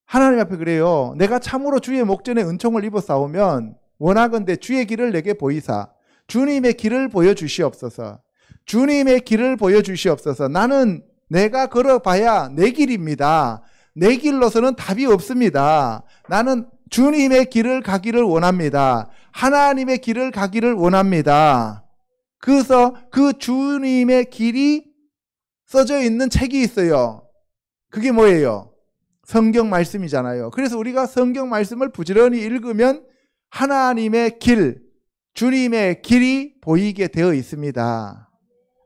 하나님 앞에 그래요. 내가 참으로 주의 목전에 은총을 입어 싸우면 원하건대 주의 길을 내게 보이사 주님의 길을 보여주시옵소서. 주님의 길을 보여주시옵소서. 나는 내가 걸어봐야 내 길입니다. 내 길로서는 답이 없습니다. 나는 주님의 길을 가기를 원합니다. 하나님의 길을 가기를 원합니다. 그래서 그 주님의 길이 써져 있는 책이 있어요. 그게 뭐예요? 성경 말씀이잖아요. 그래서 우리가 성경 말씀을 부지런히 읽으면 하나님의 길, 주님의 길이 보이게 되어 있습니다.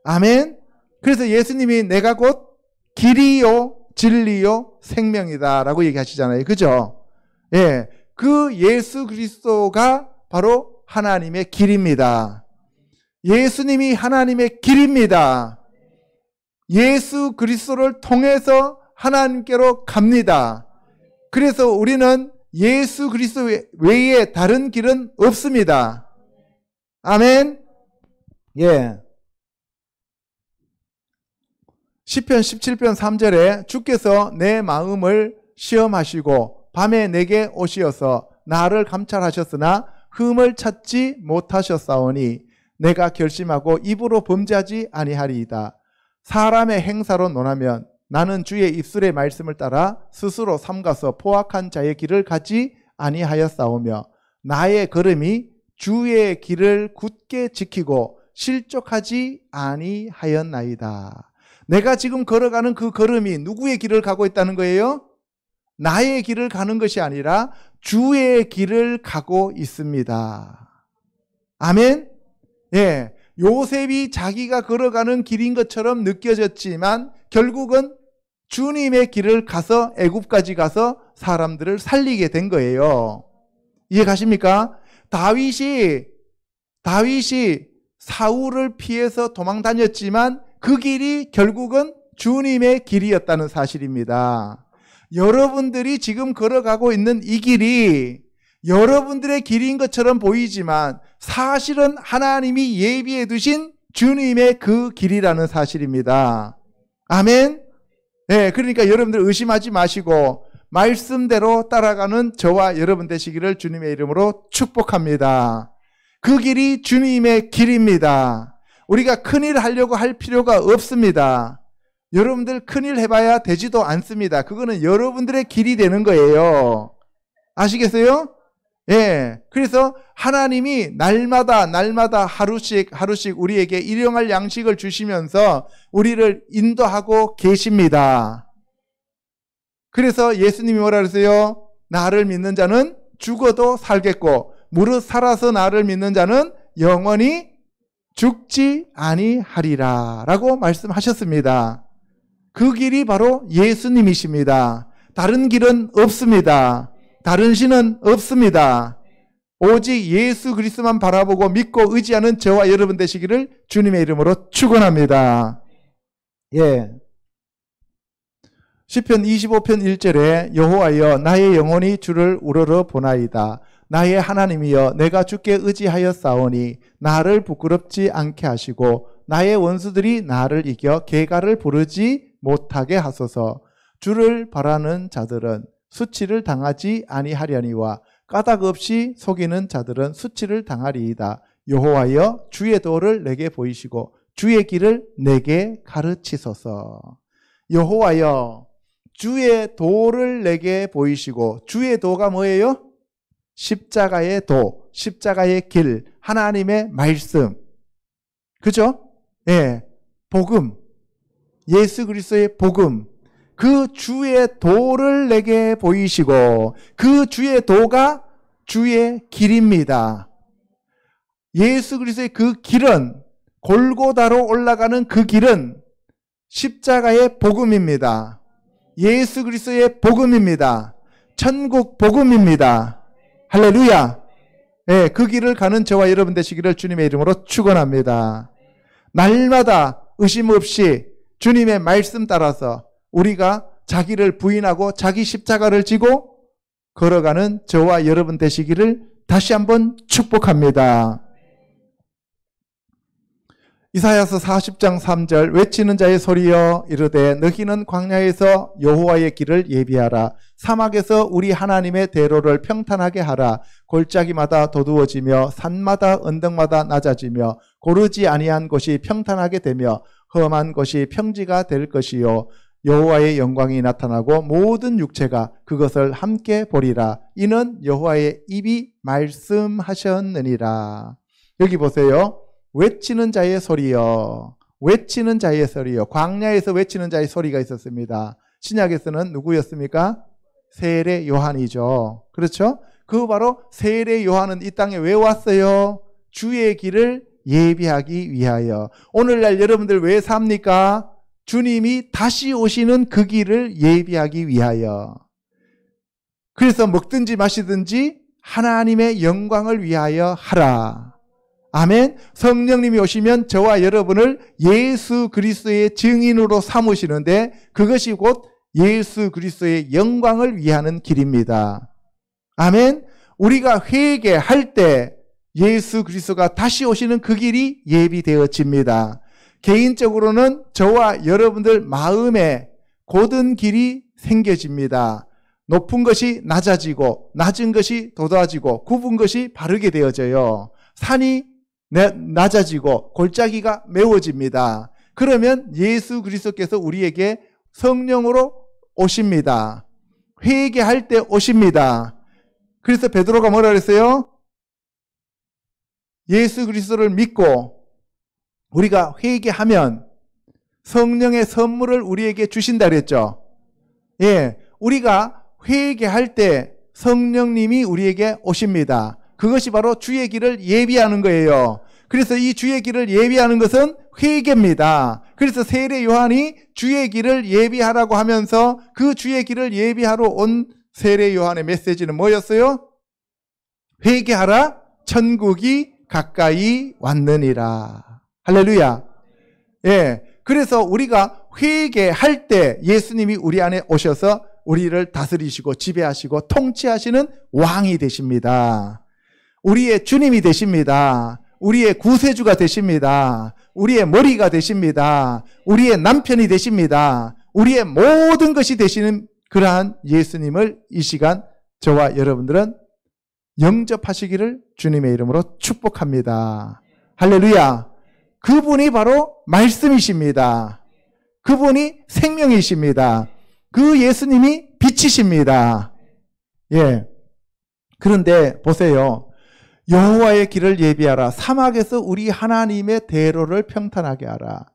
아멘. 그래서 예수님이 내가 곧 길이요 진리요 생명이다 라고 얘기하시잖아요. 그죠? 예, 그 예수 그리스도가 바로 하나님의 길입니다. 예수님이 하나님의 길입니다. 예수 그리스도를 통해서 하나님께로 갑니다. 그래서 우리는 예수 그리스도 외에 다른 길은 없습니다. 아멘. 예. 시편 17편 3절에 주께서 내 마음을 시험하시고 밤에 내게 오시어서 나를 감찰하셨으나 흠을 찾지 못하셨사오니 내가 결심하고 입으로 범죄하지 아니하리이다. 사람의 행사로 논하면 나는 주의 입술의 말씀을 따라 스스로 삼가서 포악한 자의 길을 가지 아니하였사오며 나의 걸음이 주의 길을 굳게 지키고 실족하지 아니하였나이다. 내가 지금 걸어가는 그 걸음이 누구의 길을 가고 있다는 거예요? 나의 길을 가는 것이 아니라 주의 길을 가고 있습니다. 아멘? 예. 요셉이 자기가 걸어가는 길인 것처럼 느껴졌지만 결국은 주님의 길을 가서 애굽까지 가서 사람들을 살리게 된 거예요. 이해 가십니까? 다윗이 사울을 피해서 도망 다녔지만 그 길이 결국은 주님의 길이었다는 사실입니다. 여러분들이 지금 걸어가고 있는 이 길이 여러분들의 길인 것처럼 보이지만 사실은 하나님이 예비해 두신 주님의 그 길이라는 사실입니다. 아멘. 네, 그러니까 여러분들 의심하지 마시고 말씀대로 따라가는 저와 여러분 되시기를 주님의 이름으로 축복합니다. 그 길이 주님의 길입니다. 우리가 큰일 하려고 할 필요가 없습니다. 여러분들 큰일 해봐야 되지도 않습니다. 그거는 여러분들의 길이 되는 거예요. 아시겠어요? 예. 그래서 하나님이 날마다 하루씩 우리에게 일용할 양식을 주시면서 우리를 인도하고 계십니다. 그래서 예수님이 뭐라 그러세요? 나를 믿는 자는 죽어도 살겠고 무릇 살아서 나를 믿는 자는 영원히 죽지 아니하리라 라고 말씀하셨습니다. 그 길이 바로 예수님이십니다. 다른 길은 없습니다. 다른 신은 없습니다. 오직 예수 그리스도만 바라보고 믿고 의지하는 저와 여러분 되시기를 주님의 이름으로 축원합니다. 예. 시편 25편 1절에 여호와여 나의 영혼이 주를 우러러 보나이다. 나의 하나님이여 내가 주께 의지하였사오니 나를 부끄럽지 않게 하시고 나의 원수들이 나를 이겨 계가를 부르지 못하게 하소서. 주를 바라는 자들은 수치를 당하지 아니하려니와 까닭 없이 속이는 자들은 수치를 당하리이다. 여호와여 주의 도를 내게 보이시고 주의 길을 내게 가르치소서. 여호와여 주의 도를 내게 보이시고, 주의 도가 뭐예요? 십자가의 도, 십자가의 길, 하나님의 말씀. 그죠? 예, 복음, 예수 그리스도의 복음. 그 주의 도를 내게 보이시고, 그 주의 도가 주의 길입니다. 예수 그리스도의 그 길은, 골고다로 올라가는 그 길은 십자가의 복음입니다. 예수 그리스도의 복음입니다. 천국 복음입니다. 할렐루야. 예, 그 길을 가는 저와 여러분 되시기를 주님의 이름으로 축원합니다. 날마다 의심 없이 주님의 말씀 따라서 우리가 자기를 부인하고 자기 십자가를 지고 걸어가는 저와 여러분 되시기를 다시 한번 축복합니다. 이사야서 40장 3절 외치는 자의 소리여 이르되 너희는 광야에서 여호와의 길을 예비하라. 사막에서 우리 하나님의 대로를 평탄하게 하라. 골짜기마다 도두어지며 산마다 언덕마다 낮아지며 고르지 아니한 곳이 평탄하게 되며 험한 곳이 평지가 될 것이요 여호와의 영광이 나타나고 모든 육체가 그것을 함께 보리라. 이는 여호와의 입이 말씀하셨느니라. 여기 보세요. 외치는 자의 소리요. 외치는 자의 소리요. 광야에서 외치는 자의 소리가 있었습니다. 신약에서는 누구였습니까? 세례 요한이죠. 그렇죠? 그 바로 세례 요한은 이 땅에 왜 왔어요? 주의 길을 예비하기 위하여. 오늘날 여러분들 왜 삽니까? 주님이 다시 오시는 그 길을 예비하기 위하여. 그래서 먹든지 마시든지 하나님의 영광을 위하여 하라. 아멘. 성령님이 오시면 저와 여러분을 예수 그리스도의 증인으로 삼으시는데 그것이 곧 예수 그리스도의 영광을 위하는 길입니다. 아멘. 우리가 회개할 때 예수 그리스도가 다시 오시는 그 길이 예비되어집니다. 개인적으로는 저와 여러분들 마음에 곧은 길이 생겨집니다. 높은 것이 낮아지고 낮은 것이 돋아지고 굽은 것이 바르게 되어져요. 산이 낮아지고 골짜기가 메워집니다. 그러면 예수 그리스도께서 우리에게 성령으로 오십니다. 회개할 때 오십니다. 그래서 베드로가 뭐라 그랬어요? 예수 그리스도를 믿고 우리가 회개하면 성령의 선물을 우리에게 주신다 그랬죠. 예, 우리가 회개할 때 성령님이 우리에게 오십니다. 그것이 바로 주의 길을 예비하는 거예요. 그래서 이 주의 길을 예비하는 것은 회개입니다. 그래서 세례 요한이 주의 길을 예비하라고 하면서 그 주의 길을 예비하러 온 세례 요한의 메시지는 뭐였어요? 회개하라, 천국이 가까이 왔느니라. 할렐루야. 예. 그래서 우리가 회개할 때 예수님이 우리 안에 오셔서 우리를 다스리시고 지배하시고 통치하시는 왕이 되십니다. 우리의 주님이 되십니다. 우리의 구세주가 되십니다. 우리의 머리가 되십니다. 우리의 남편이 되십니다. 우리의 모든 것이 되시는 그러한 예수님을 이 시간 저와 여러분들은 영접하시기를 주님의 이름으로 축복합니다. 할렐루야. 그분이 바로 말씀이십니다. 그분이 생명이십니다. 그 예수님이 빛이십니다. 예. 그런데 보세요. 여호와의 길을 예비하라. 사막에서 우리 하나님의 대로를 평탄하게 하라.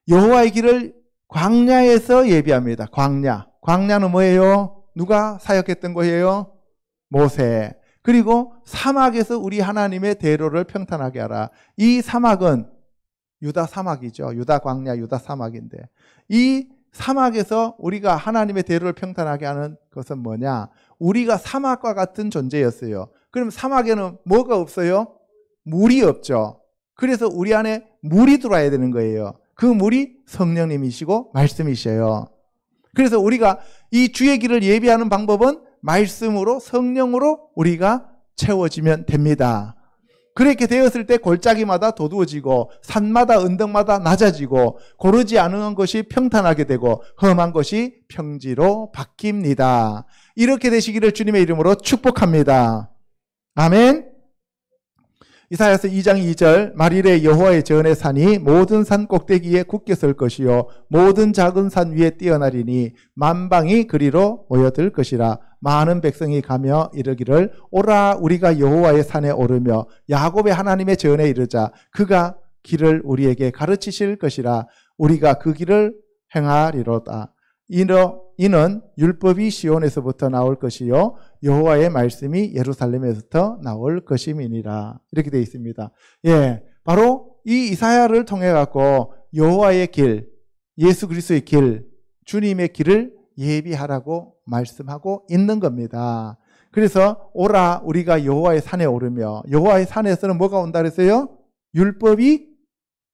여호와의 길을 광야에서 예비합니다. 광야. 광야는 뭐예요? 누가 사역했던 거예요? 모세. 그리고 사막에서 우리 하나님의 대로를 평탄하게 하라. 이 사막은 유다 사막이죠. 유다 광야, 유다 사막인데 이 사막에서 우리가 하나님의 대로를 평탄하게 하는 것은 뭐냐? 우리가 사막과 같은 존재였어요. 그럼 사막에는 뭐가 없어요? 물이 없죠. 그래서 우리 안에 물이 들어와야 되는 거예요. 그 물이 성령님이시고 말씀이셔요. 그래서 우리가 이 주의 길을 예비하는 방법은 말씀으로, 성령으로 우리가 채워지면 됩니다. 그렇게 되었을 때 골짜기마다 도두어지고 산마다 언덕마다 낮아지고 고르지 않은 것이 평탄하게 되고 험한 것이 평지로 바뀝니다. 이렇게 되시기를 주님의 이름으로 축복합니다. 아멘. 이사야서 2장 2절 만일에 여호와의 전의 산이 모든 산 꼭대기에 굳게 설 것이요 모든 작은 산 위에 뛰어나리니 만방이 그리로 모여들 것이라. 많은 백성이 가며 이르기를 오라 우리가 여호와의 산에 오르며 야곱의 하나님의 전에 이르자. 그가 길을 우리에게 가르치실 것이라. 우리가 그 길을 행하리로다. 이는 율법이 시온에서부터 나올 것이요 여호와의 말씀이 예루살렘에서부터 나올 것임이니라. 이렇게 되어 있습니다. 예, 바로 이 이사야를 통해 갖고 여호와의 길, 예수 그리스도의 길, 주님의 길을 예비하라고 말씀하고 있는 겁니다. 그래서 오라 우리가 여호와의 산에 오르며, 여호와의 산에서는 뭐가 온다 그랬어요? 율법이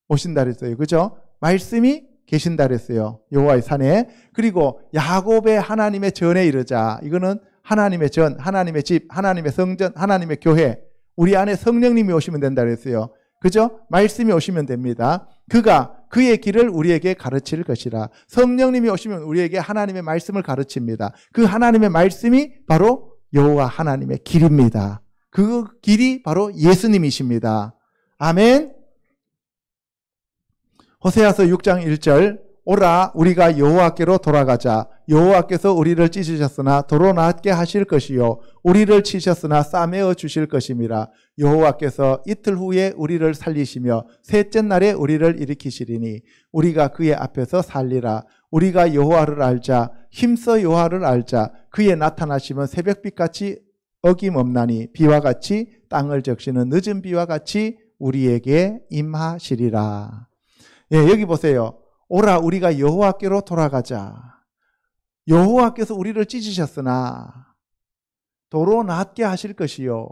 오신다 그랬어요. 그죠? 말씀이 계신다 그랬어요. 여호와의 산에. 그리고 야곱의 하나님의 전에 이르자. 이거는 하나님의 전, 하나님의 집, 하나님의 성전, 하나님의 교회. 우리 안에 성령님이 오시면 된다 그랬어요. 그죠? 말씀이 오시면 됩니다. 그가 그의 길을 우리에게 가르칠 것이라. 성령님이 오시면 우리에게 하나님의 말씀을 가르칩니다. 그 하나님의 말씀이 바로 여호와 하나님의 길입니다. 그 길이 바로 예수님이십니다. 아멘. 호세아서 6장 1절 오라 우리가 여호와께로 돌아가자. 여호와께서 우리를 찢으셨으나 도로 낫게 하실 것이요 우리를 치셨으나 싸매어 주실 것임이라. 여호와께서 이틀 후에 우리를 살리시며 셋째 날에 우리를 일으키시리니 우리가 그의 앞에서 살리라. 우리가 여호와를 알자. 힘써 여호와를 알자. 그의 나타나시면 새벽빛같이 어김없나니 비와 같이 땅을 적시는 늦은 비와 같이 우리에게 임하시리라. 예, 여기 보세요. 오라 우리가 여호와께로 돌아가자. 여호와께서 우리를 찢으셨으나 도로 낫게 하실 것이요.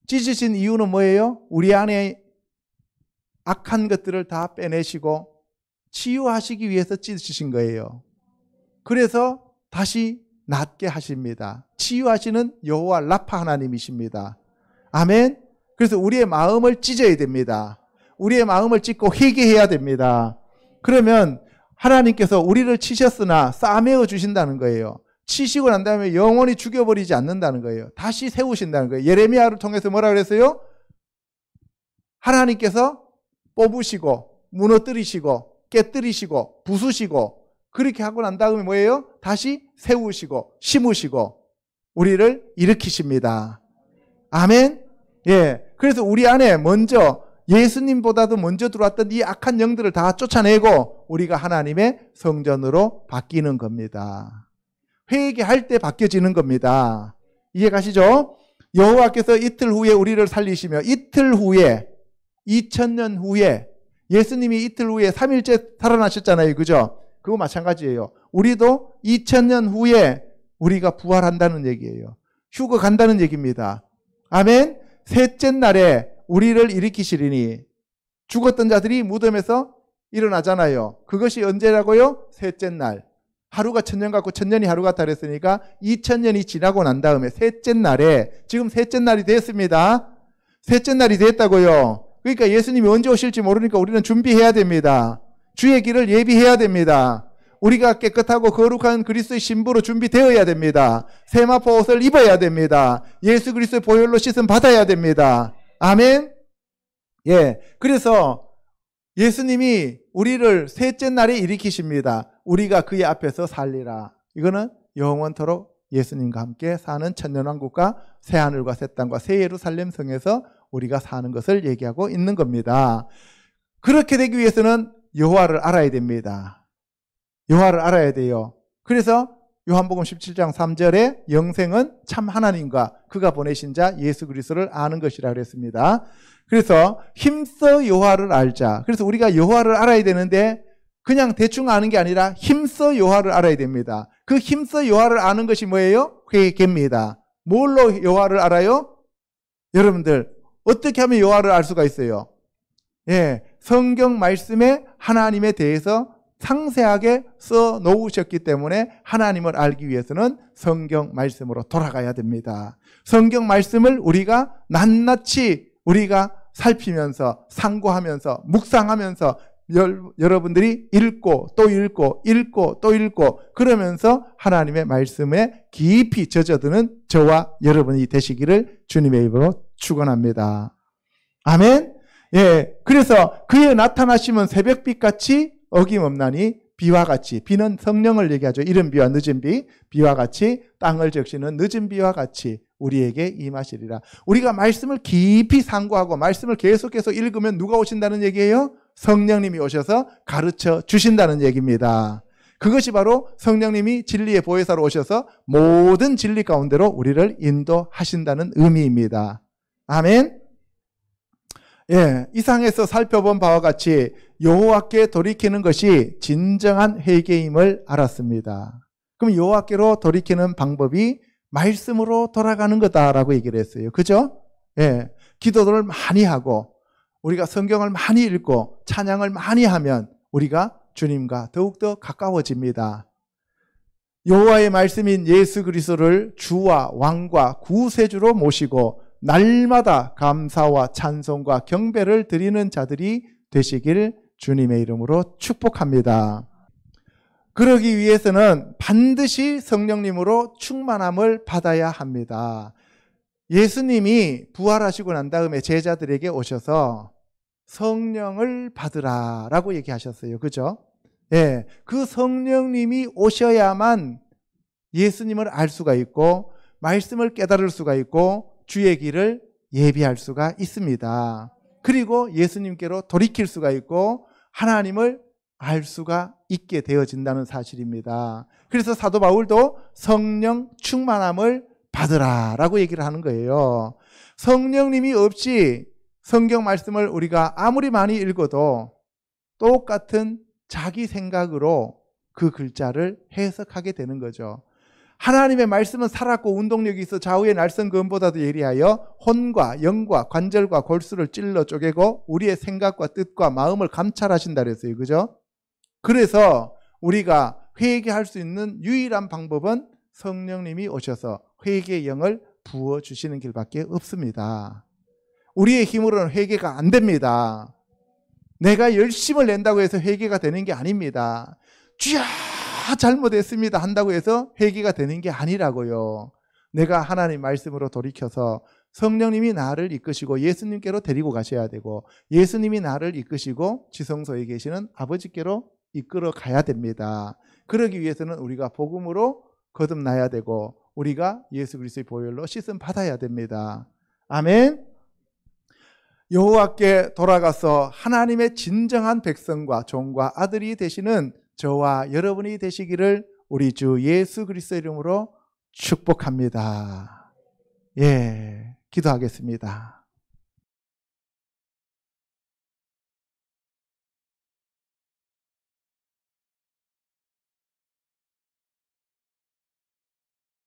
찢으신 이유는 뭐예요? 우리 안에 악한 것들을 다 빼내시고 치유하시기 위해서 찢으신 거예요. 그래서 다시 낫게 하십니다. 치유하시는 여호와 라파 하나님이십니다. 아멘. 그래서 우리의 마음을 찢어야 됩니다. 우리의 마음을 찢고 회개해야 됩니다. 그러면 하나님께서 우리를 치셨으나 싸매어 주신다는 거예요. 치시고 난 다음에 영원히 죽여버리지 않는다는 거예요. 다시 세우신다는 거예요. 예레미야를 통해서 뭐라 그랬어요? 하나님께서 뽑으시고 무너뜨리시고 깨뜨리시고 부수시고 그렇게 하고 난 다음에 뭐예요? 다시 세우시고 심으시고 우리를 일으키십니다. 아멘. 예. 그래서 우리 안에 먼저 예수님보다도 먼저 들어왔던 이 악한 영들을 다 쫓아내고 우리가 하나님의 성전으로 바뀌는 겁니다. 회개할 때 바뀌어지는 겁니다. 이해 가시죠? 여호와께서 이틀 후에 우리를 살리시며 이틀 후에 2000년 후에 예수님이 이틀 후에 3일째 살아나셨잖아요. 그죠? 그거 마찬가지예요. 우리도 2000년 후에 우리가 부활한다는 얘기예요. 휴거 간다는 얘기입니다. 아멘. 셋째 날에 우리를 일으키시리니 죽었던 자들이 무덤에서 일어나잖아요. 그것이 언제라고요? 셋째 날. 하루가 1000년 같고 1000년이 하루 같다 그랬으니까 2000년이 지나고 난 다음에 셋째 날에 지금 셋째 날이 됐습니다. 셋째 날이 됐다고요. 그러니까 예수님이 언제 오실지 모르니까 우리는 준비해야 됩니다. 주의 길을 예비해야 됩니다. 우리가 깨끗하고 거룩한 그리스도의 신부로 준비되어야 됩니다. 세마포 옷을 입어야 됩니다. 예수 그리스도의 보혈로 씻음 받아야 됩니다. 아멘. 예. 그래서 예수님이 우리를 셋째 날에 일으키십니다. 우리가 그의 앞에서 살리라. 이거는 영원토록 예수님과 함께 사는 천년왕국과 새하늘과 새 땅과 새 예루살렘 성에서 우리가 사는 것을 얘기하고 있는 겁니다. 그렇게 되기 위해서는 여호와를 알아야 됩니다. 여호와를 알아야 돼요. 그래서 요한복음 17장 3절에 영생은 참 하나님과 그가 보내신 자 예수 그리스도를 아는 것이라 그랬습니다. 그래서 힘써 여호와를 알자. 그래서 우리가 여호와를 알아야 되는데 그냥 대충 아는 게 아니라 힘써 여호와를 알아야 됩니다. 그 힘써 여호와를 아는 것이 뭐예요? 회개입니다. 뭘로 여호와를 알아요? 여러분들 어떻게 하면 여호와를 알 수가 있어요? 예, 성경 말씀에 하나님에 대해서 상세하게 써 놓으셨기 때문에 하나님을 알기 위해서는 성경 말씀으로 돌아가야 됩니다. 성경 말씀을 우리가 낱낱이 우리가 살피면서 상고하면서 묵상하면서 여러분들이 읽고 또 읽고 읽고 또 읽고 그러면서 하나님의 말씀에 깊이 젖어드는 저와 여러분이 되시기를 주님의 이름으로 축원합니다. 아멘. 예, 그래서 그의 나타나심은 새벽빛같이 어김없나니 비와 같이, 비는 성령을 얘기하죠. 이른 비와 늦은 비, 비와 같이 땅을 적시는 늦은 비와 같이 우리에게 임하시리라. 우리가 말씀을 깊이 상고하고 말씀을 계속해서 읽으면 누가 오신다는 얘기예요? 성령님이 오셔서 가르쳐 주신다는 얘기입니다. 그것이 바로 성령님이 진리의 보혜사로 오셔서 모든 진리 가운데로 우리를 인도하신다는 의미입니다. 아멘. 예, 이상에서 살펴본 바와 같이 여호와께 돌이키는 것이 진정한 회개임을 알았습니다. 그럼 여호와께로 돌이키는 방법이 말씀으로 돌아가는 거다라고 얘기를 했어요. 그죠? 예, 기도를 많이 하고 우리가 성경을 많이 읽고 찬양을 많이 하면 우리가 주님과 더욱더 가까워집니다. 여호와의 말씀인 예수 그리스도를 주와 왕과 구세주로 모시고 날마다 감사와 찬송과 경배를 드리는 자들이 되시길 주님의 이름으로 축복합니다. 그러기 위해서는 반드시 성령님으로 충만함을 받아야 합니다. 예수님이 부활하시고 난 다음에 제자들에게 오셔서 성령을 받으라 라고 얘기하셨어요. 그죠? 예, 그 성령님이 오셔야만 예수님을 알 수가 있고 말씀을 깨달을 수가 있고 주의 길을 예비할 수가 있습니다. 그리고 예수님께로 돌이킬 수가 있고 하나님을 알 수가 있게 되어진다는 사실입니다. 그래서 사도 바울도 성령 충만함을 받으라 라고 얘기를 하는 거예요. 성령님이 없이 성경 말씀을 우리가 아무리 많이 읽어도 똑같은 자기 생각으로 그 글자를 해석하게 되는 거죠. 하나님의 말씀은 살았고 운동력이 있어 좌우의 날선 검보다도 예리하여 혼과 영과 관절과 골수를 찔러 쪼개고 우리의 생각과 뜻과 마음을 감찰하신다 그랬어요. 그죠? 그래서 우리가 회개할 수 있는 유일한 방법은 성령님이 오셔서 회개의 영을 부어주시는 길밖에 없습니다. 우리의 힘으로는 회개가 안 됩니다. 내가 열심을 낸다고 해서 회개가 되는 게 아닙니다. 주야 잘못했습니다 한다고 해서 회개가 되는 게 아니라고요. 내가 하나님 말씀으로 돌이켜서 성령님이 나를 이끄시고 예수님께로 데리고 가셔야 되고 예수님이 나를 이끄시고 지성소에 계시는 아버지께로 이끌어 가야 됩니다. 그러기 위해서는 우리가 복음으로 거듭나야 되고 우리가 예수 그리스도의 보혈로 씻음 받아야 됩니다. 아멘. 여호와께 돌아가서 하나님의 진정한 백성과 종과 아들이 되시는 저와 여러분이 되시기를 우리 주 예수 그리스도의 이름으로 축복합니다. 예, 기도하겠습니다.